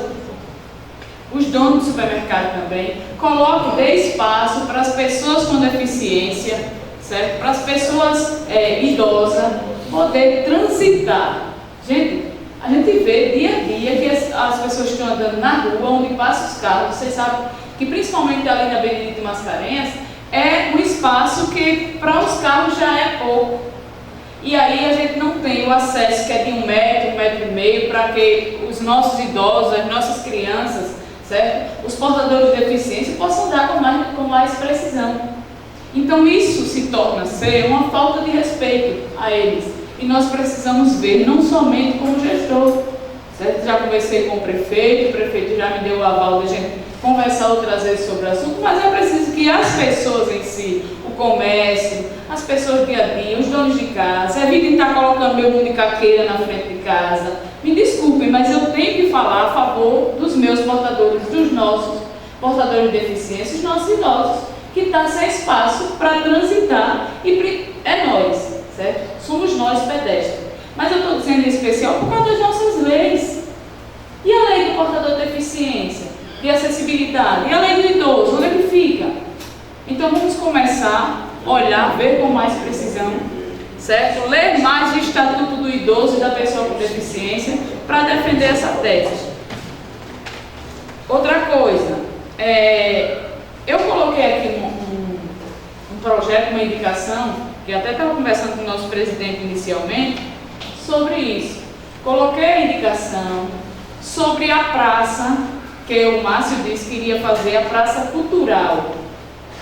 os donos do supermercado também. Coloque, dê espaço para as pessoas com deficiência, certo? Para as pessoas idosas poder transitar. Gente, a gente vê dia a dia que as pessoas estão andando na rua, onde passam os carros. Vocês sabem que principalmente ali na Benedito Mascarenhas é um espaço que para os carros já é pouco. E aí a gente não tem o acesso que é de 1 metro, 1,5 metro, para que os nossos idosos, as nossas crianças, certo? Os portadores de deficiência possam dar com mais precisão. Então isso se torna ser uma falta de respeito a eles. E nós precisamos ver, não somente como gestor, certo? Já conversei com o prefeito já me deu o aval de a gente conversar outras vezes sobre o assunto, mas é preciso que as pessoas em si, o comércio, as pessoas do dia a dia, os donos de casa, evitem estar colocando meu mundo de caqueira na frente de casa. Me desculpem, mas eu tenho que falar a favor dos meus portadores, dos nossos portadores de deficiência, os nossos idosos, que está sem espaço para transitar e é nós, certo? Somos nós pedestres. Mas eu estou dizendo em especial por causa das nossas leis. E a lei do portador de deficiência, de acessibilidade? E a lei do idoso, onde é que fica? Então vamos começar a olhar, ver com mais precisão, certo? Ler mais o Estatuto do Idoso e da Pessoa com Deficiência para defender essa tese. Outra coisa, eu coloquei aqui um projeto, uma indicação, que até estava conversando com o nosso presidente inicialmente, sobre isso. Coloquei a indicação sobre a praça, que o Márcio disse que iria fazer a praça cultural,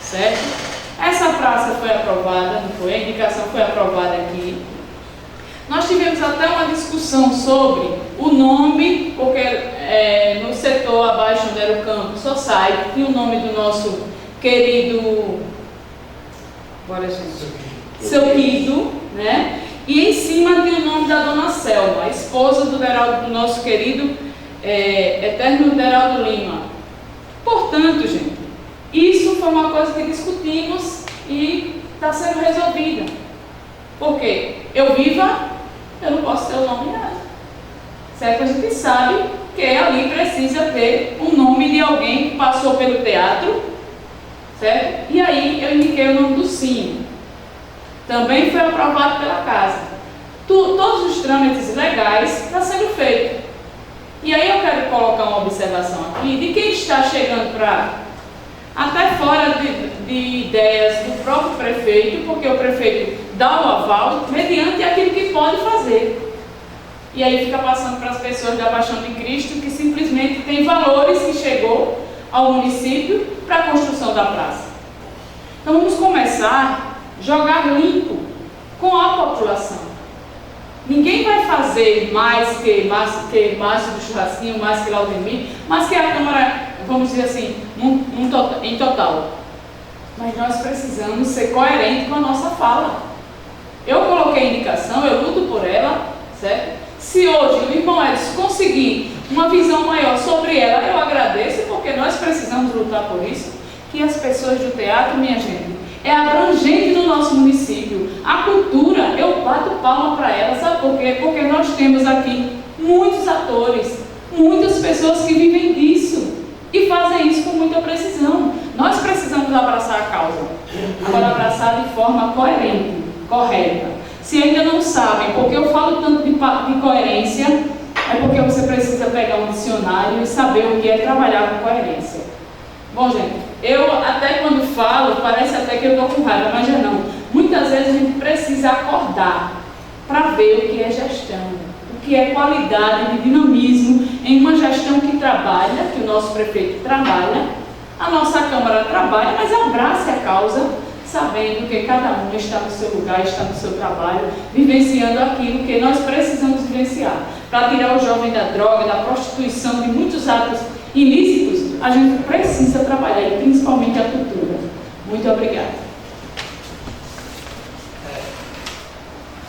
certo? Essa praça foi aprovada, não foi? A indicação foi aprovada aqui. Nós tivemos até uma discussão sobre o nome, porque no setor abaixo onde era o campo Society, tinha o nome do nosso querido, Seu Guido, né? E em cima tinha o nome da dona Selma, esposa do nosso querido Eterno Deraldo Lima. Portanto, gente, isso foi uma coisa que discutimos e está sendo resolvida. Porque eu não posso ter o nome errado. Certo? A gente sabe que ali precisa ter um nome de alguém que passou pelo teatro, certo? E aí eu indiquei o nome do Sim. Também foi aprovado pela casa. Todos os trâmites legais estão sendo feitos. E aí eu quero colocar uma observação aqui de quem está chegando até fora de ideias do próprio prefeito, porque o prefeito dá o aval mediante aquilo que pode fazer. E aí fica passando para as pessoas da Paixão de Cristo, que simplesmente tem valores que chegou ao município para a construção da praça. Então vamos começar a jogar limpo com a população. Ninguém vai fazer mais que Márcio do Churrasquinho, mais que Laudemir, mais que a Câmara, vamos dizer assim, em total. Mas nós precisamos ser coerentes com a nossa fala. Eu coloquei a indicação, eu luto por ela, certo? Se hoje o irmão Edson conseguir uma visão maior sobre ela, eu agradeço, porque nós precisamos lutar por isso. Que as pessoas do teatro, minha gente, é abrangente no nosso município. A cultura, eu bato palma para ela, sabe por quê? Porque nós temos aqui muitos atores, muitas pessoas que vivem disso e fazem isso com muita precisão. Nós precisamos abraçar a causa, agora abraçar de forma coerente, correta. Se ainda não sabem, porque eu falo tanto de coerência, é porque você precisa pegar um dicionário e saber o que é trabalhar com coerência. Bom, gente, eu até quando falo, parece até que eu estou com raiva, mas já não. Muitas vezes a gente precisa acordar para ver o que é gestão, o que é qualidade de dinamismo em uma gestão que trabalha, que o nosso prefeito trabalha, a nossa Câmara trabalha, mas abrace a causa, sabendo que cada um está no seu lugar, está no seu trabalho, vivenciando aquilo que nós precisamos vivenciar. Para tirar o jovem da droga, da prostituição, de muitos atos ilícitos, a gente precisa trabalhar, e principalmente a cultura. Muito obrigada.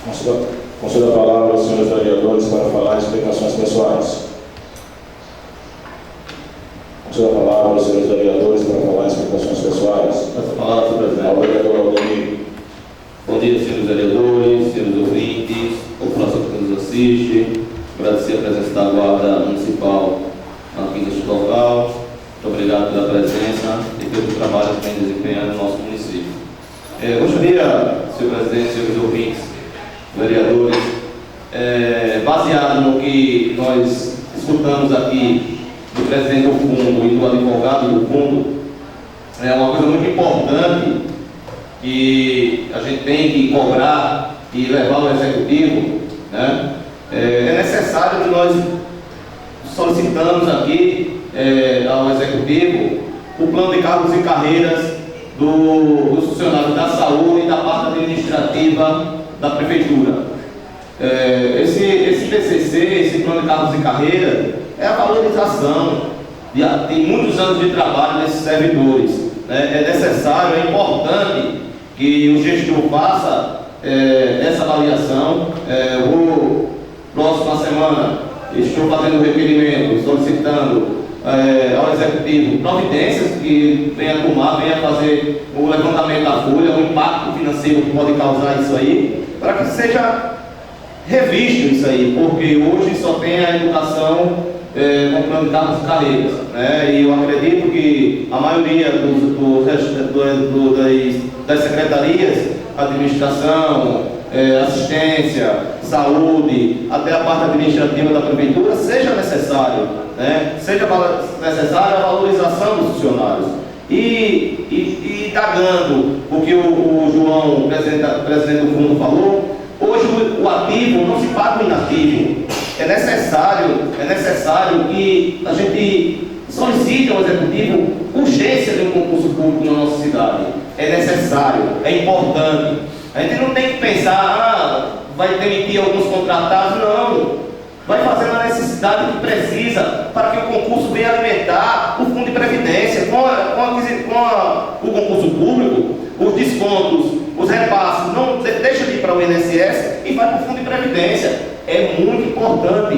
Concedo a palavra aos senhores vereadores para falar de explicações pessoais. Concedo a palavra aos senhores vereadores para falar de explicações pessoais. Passa a palavra, senhor presidente. Ao vereador Laudemir. Bom dia, senhores vereadores, senhores ouvintes. existe. Agradecer a presença da Guarda Municipal aqui neste local. Muito obrigado pela presença e pelo trabalho que vem desempenhando no nosso município. Gostaria, senhor presidente, senhores ouvintes, vereadores, baseado no que nós escutamos aqui do presidente do fundo e do advogado do fundo, é uma coisa muito importante que a gente tem que cobrar e levar ao executivo, né? É necessário que nós solicitamos aqui ao executivo o plano de cargos e carreiras dos funcionários da saúde e da parte administrativa da prefeitura. Esse PCC, esse plano de cargos e carreiras, é a valorização de muitos anos de trabalho desses servidores. É necessário, é importante que o gestor faça essa avaliação. Próxima semana estou fazendo um requerimento, solicitando ao executivo providências que venha tomar, venha fazer o levantamento da folha, o impacto financeiro que pode causar isso aí, para que seja revisto isso aí, porque hoje só tem a educação com plano de cargos e carreiras, né? E eu acredito que a maioria das secretarias, administração, assistência, saúde, até a parte administrativa da prefeitura, seja necessário, né? Seja necessária a valorização dos funcionários. E indagando o que o João, presidente do fundo, falou, hoje o ativo não se paga o inativo. É necessário que a gente solicite ao executivo urgência de um concurso público na nossa cidade. É necessário, é importante. A gente não tem que pensar, vai demitir alguns contratados, não. Vai fazer a necessidade que precisa para que o concurso venha alimentar o fundo de previdência. Com o concurso público, os descontos, os repasses, não deixa de ir para o INSS e vai para o fundo de previdência. É muito importante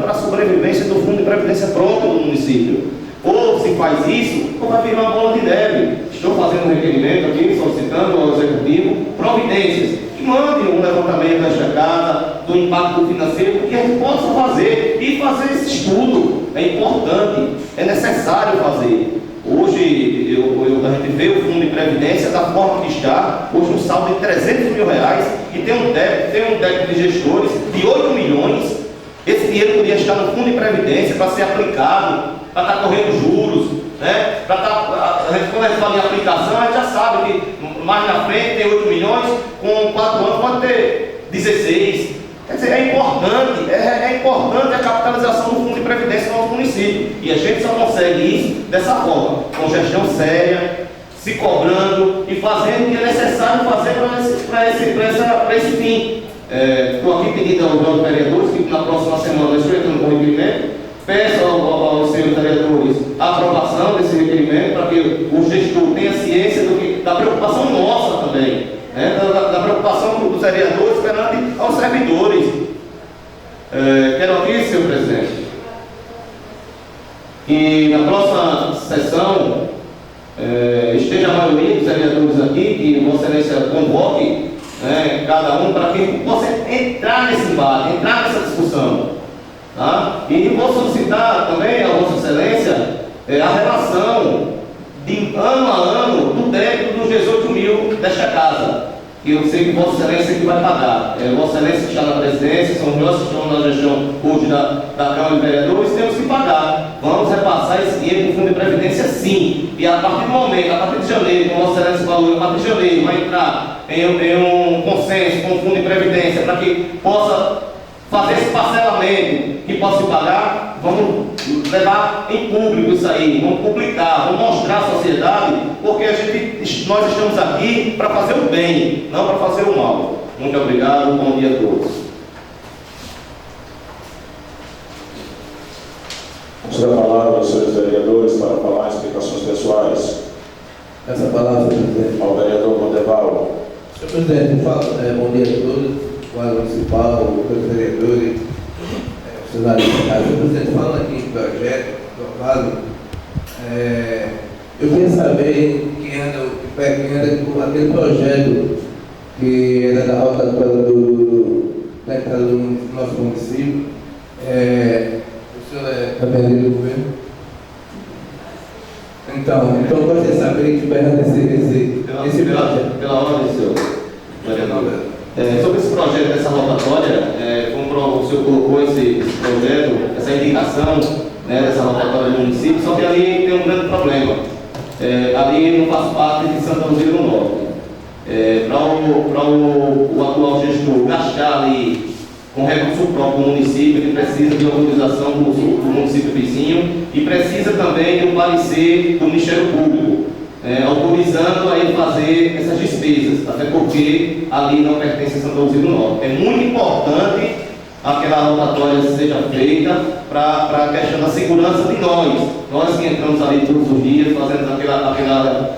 para a sobrevivência do fundo de previdência próprio do município. Ou se faz isso, ou vai virar uma bola de neve. Estou fazendo um requerimento aqui, solicitando ao executivo providências que mandem um levantamento desta casa, do impacto financeiro, que a gente possa fazer e fazer esse estudo. É importante, é necessário fazer. Hoje, a gente vê o fundo de previdência da forma que está, hoje um saldo de R$300 mil, e tem um débito de gestores de 8 milhões. Esse dinheiro poderia estar no fundo de previdência para ser aplicado, para estar correndo juros, né? Quando a gente fala em aplicação, a gente já sabe que mais na frente tem 8 milhões, com 4 anos pode ter 16. Quer dizer, é importante a capitalização do fundo de previdência no nosso município. E a gente só consegue isso dessa forma, com gestão séria, se cobrando e fazendo o que é necessário fazer para esse fim. Estou aqui pedindo aos vereadores que na próxima semana eu estou entrando com o requerimento. Peço aos senhores vereadores a aprovação desse requerimento para que o gestor tenha ciência da preocupação nossa também, né? Da preocupação dos vereadores perante aos servidores. Quero aqui, senhor presidente, que na próxima sessão esteja a maioria dos vereadores aqui, que Vossa Excelência convoque, né, cada um para que possa entrar nesse debate, entrar nessa discussão. Tá? E vou solicitar também a Vossa Excelência a relação de ano a ano do débito dos 18 mil desta casa, que eu sei que Vossa Excelência que vai pagar. Vossa Excelência está na presidência, são nós que estamos na gestão hoje da Câmara de Vereadores, temos que pagar. Vamos repassar esse dinheiro para o Fundo de Previdência, sim. E a partir do momento, a partir de janeiro, como Vossa Excelência falou, a partir de janeiro vai entrar em um consenso com o Fundo de Previdência para que possa fazer esse parcelamento que possa se pagar. Vamos levar em público isso aí, vamos publicar, vamos mostrar à sociedade, porque nós estamos aqui para fazer o bem, não para fazer o mal. Muito obrigado, bom dia a todos. Vamos dar a palavra aos senhores vereadores para falar explicações pessoais. Essa palavra, presidente. Ao vereador Mondeval. Senhor presidente, bom dia a todos, guarda municipal, os vereadores, funcionários da casa. Senhor presidente, falando aqui em projeto, aprovado, eu queria saber quem anda com aquele projeto que era da rota do da entrada do nosso município. O senhor é vereador do governo? Então eu gostaria de saber que perante esse projeto. Pela ordem, senhor vereador. Sobre esse projeto dessa rotatória, como o senhor colocou esse projeto, essa indicação, né, dessa rotatória do município, só que ali tem um grande problema. Ali não faz parte de Santa Luzia do Norte. Para o atual gestor gastar ali com recurso próprio do município, ele precisa de autorização do município vizinho e precisa também de um parecer do Ministério Público, autorizando a ele fazer essas despesas, até porque ali não pertence a Santa Luzia do Norte. É muito importante aquela rotatória seja feita para a questão da segurança de nós que entramos ali todos os dias, fazendo aquela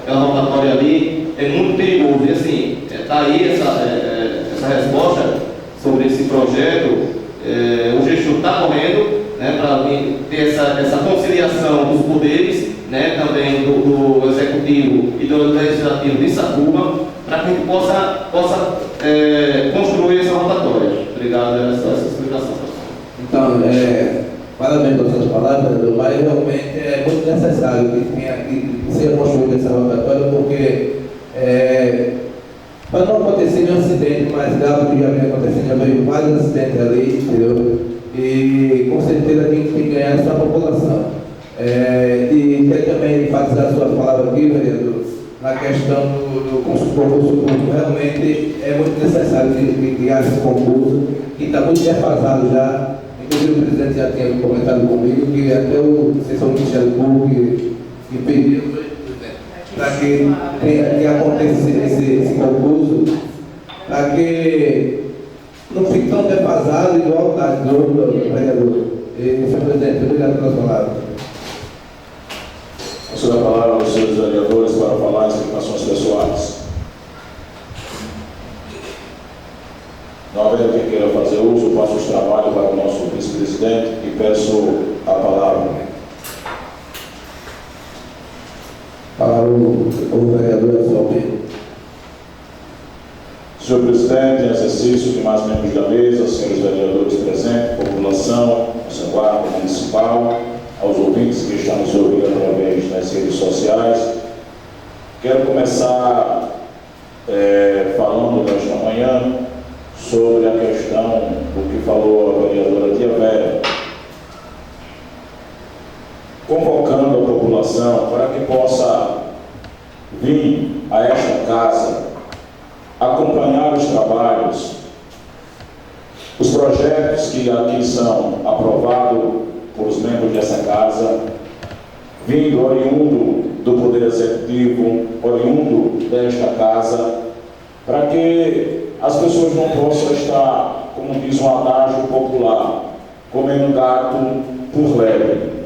rotatória ali, é muito perigoso. E assim, está aí essa resposta sobre esse projeto. O gestor está correndo, né, para ter essa conciliação dos poderes, né, também do executivo e do legislativo de Satuba, para que a gente possa construir essa rotatória. Obrigado por essa explicação. Então, parabéns pelas suas palavras, mas realmente é muito necessário que seja construída essa rotatória, porque para não acontecer nenhum acidente mais grave que já vem acontecendo, já veio vários acidentes ali, entendeu? E com certeza quem tem que ganhar é só a população. E quero também enfatizar suas palavras aqui, vereador, na questão do concurso público. Realmente é muito necessário que haja esse concurso, que está muito defasado já. Inclusive o presidente já tinha comentado comigo que até o Seção do Ministério Público que pediu para que aconteça esse concurso, para que não fique tão defasado igual está do vereador. Senhor presidente, obrigado pelas palavras. A senhora palavra aos senhores vereadores para falar em explicações pessoais. Não havendo quem queira fazer uso, passo os trabalhos para o nosso vice-presidente e peço a palavra. Para o vereador Salve. Senhor presidente, em exercício, demais membros da mesa, senhores vereadores presentes, população, nossa guarda municipal, aos ouvintes que estão nos ouvindo através das redes sociais, quero começar falando nesta manhã sobre a questão do que falou a vereadora Tia Vera, convocando a população para que possa vir a esta casa acompanhar os trabalhos, os projetos que aqui são aprovados por os membros dessa casa, vindo oriundo do Poder Executivo, oriundo desta casa, para que as pessoas não possam estar, como diz um adágio popular, comendo gato por lebre.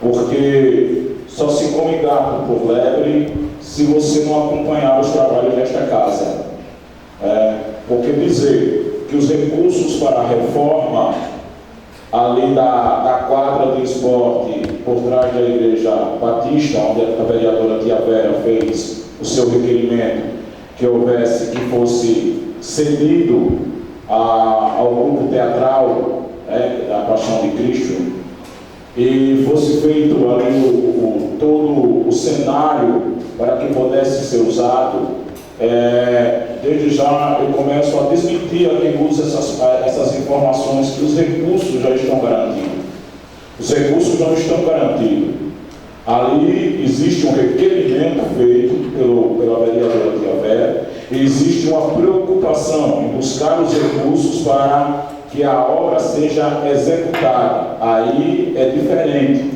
Porque só se come gato por lebre se você não acompanhar os trabalhos desta casa. Porque dizer que os recursos para a reforma ali da quadra do esporte por trás da Igreja Batista, onde a vereadora Tia Vera fez o seu requerimento, que houvesse, que fosse cedido ao grupo teatral da Paixão de Cristo, e fosse feito ali todo o cenário para que pudesse ser usado. Desde já eu começo a desmentir a quem usa essas informações que os recursos já estão garantidos. Os recursos não estão garantidos. Ali existe um requerimento feito pela vereadora Tia Vera, e existe uma preocupação em buscar os recursos para que a obra seja executada. Aí é diferente.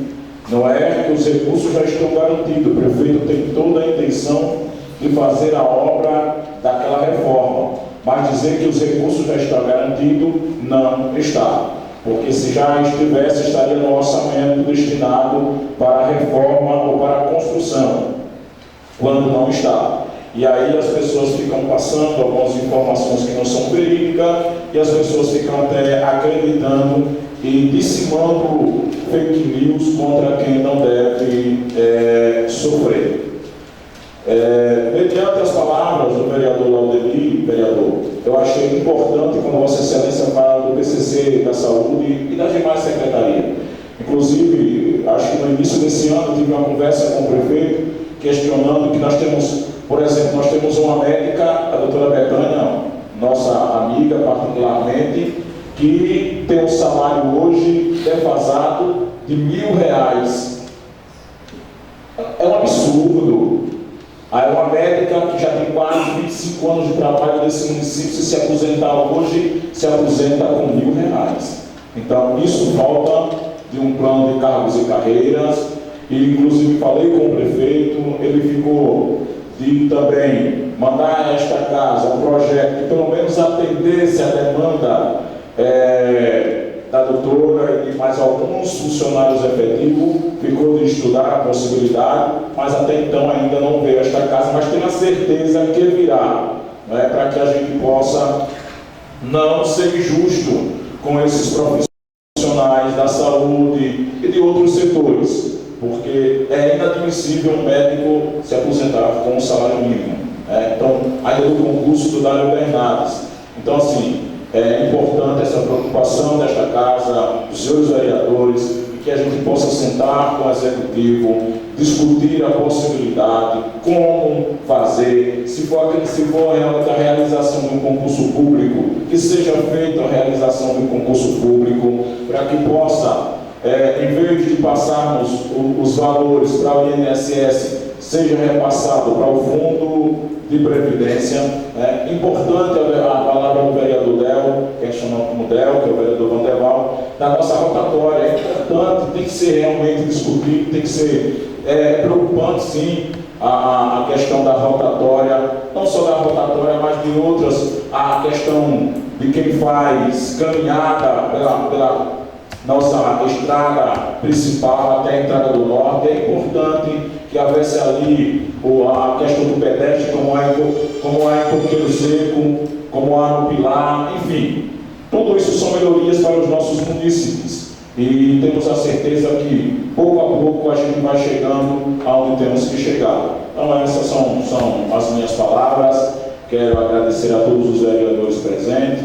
Não é que os recursos já estão garantidos. O prefeito tem toda a intenção de fazer a obra daquela reforma, mas dizer que os recursos já estão garantidos, não está. Porque se já estivesse, estaria no orçamento destinado para a reforma ou para a construção, quando não está. E aí as pessoas ficam passando algumas informações que não são verídicas, e as pessoas ficam até acreditando e dissimando fake news contra quem não deve sofrer. Mediante as palavras do vereador Laudemir, vereador, eu achei importante quando Vossa Excelência fala do PCC da Saúde e das demais secretarias. Inclusive, acho que no início desse ano tive uma conversa com o prefeito questionando que nós temos, por exemplo, nós temos uma médica, a doutora Betânia, nossa amiga particularmente, que tem um salário hoje defasado de R$1.000. É um absurdo. Aí uma médica que já tem quase 25 anos de trabalho nesse município, se aposentar hoje, se aposenta com R$1.000. Então, isso falta de um plano de cargos e carreiras, e inclusive falei com o prefeito, ele ficou de também mandar a esta casa um projeto que pelo menos atendesse a demanda da doutora e de mais alguns funcionários efetivos, ficou de estudar a possibilidade, mas até então ainda não veio esta casa, mas tenho a certeza que virá, né, para que a gente possa não ser injusto com esses profissionais da saúde e de outros setores, porque é inadmissível um médico se aposentar com um salário mínimo. Então, ainda do concurso do Dário Bernardes. Então, assim, é importante essa preocupação desta casa, dos senhores vereadores, e que a gente possa sentar com o executivo, discutir a possibilidade, como fazer, se for a realização de um concurso público, que seja feita a realização de um concurso público, para que possa, em vez de passarmos os valores para o INSS, seja repassado para o Fundo de Previdência. Importante a palavra do vereador Del, que é chamado como Del, que é o vereador Vanderval, da nossa rotatória. É importante, tem que ser realmente discutido, tem que ser preocupante, sim, a questão da rotatória, não só da rotatória, mas de outras, a questão de quem faz caminhada pela nossa estrada principal até a entrada do norte. É importante que houvesse ali a questão do pedestre, como há em Coqueiro Seco, como há no Pilar, enfim. Tudo isso são melhorias para os nossos municípios. E temos a certeza que, pouco a pouco, a gente vai chegando aonde temos que chegar. Então, essas são as minhas palavras. Quero agradecer a todos os vereadores presentes,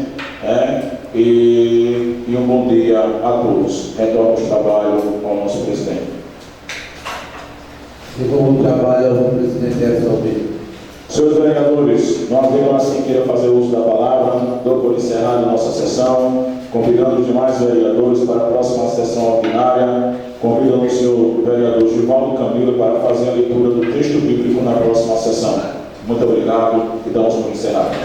e um bom dia a todos. Retorno de trabalho ao nosso presidente. Segundo trabalho ao presidente Edson Almeida. Senhores vereadores, não havendo assim queira fazer uso da palavra, dou por encerrada a nossa sessão, convidando os demais vereadores para a próxima sessão ordinária, convidando o senhor vereador Givaldo Camilo para fazer a leitura do texto bíblico na próxima sessão. Muito obrigado e damos por encerrado.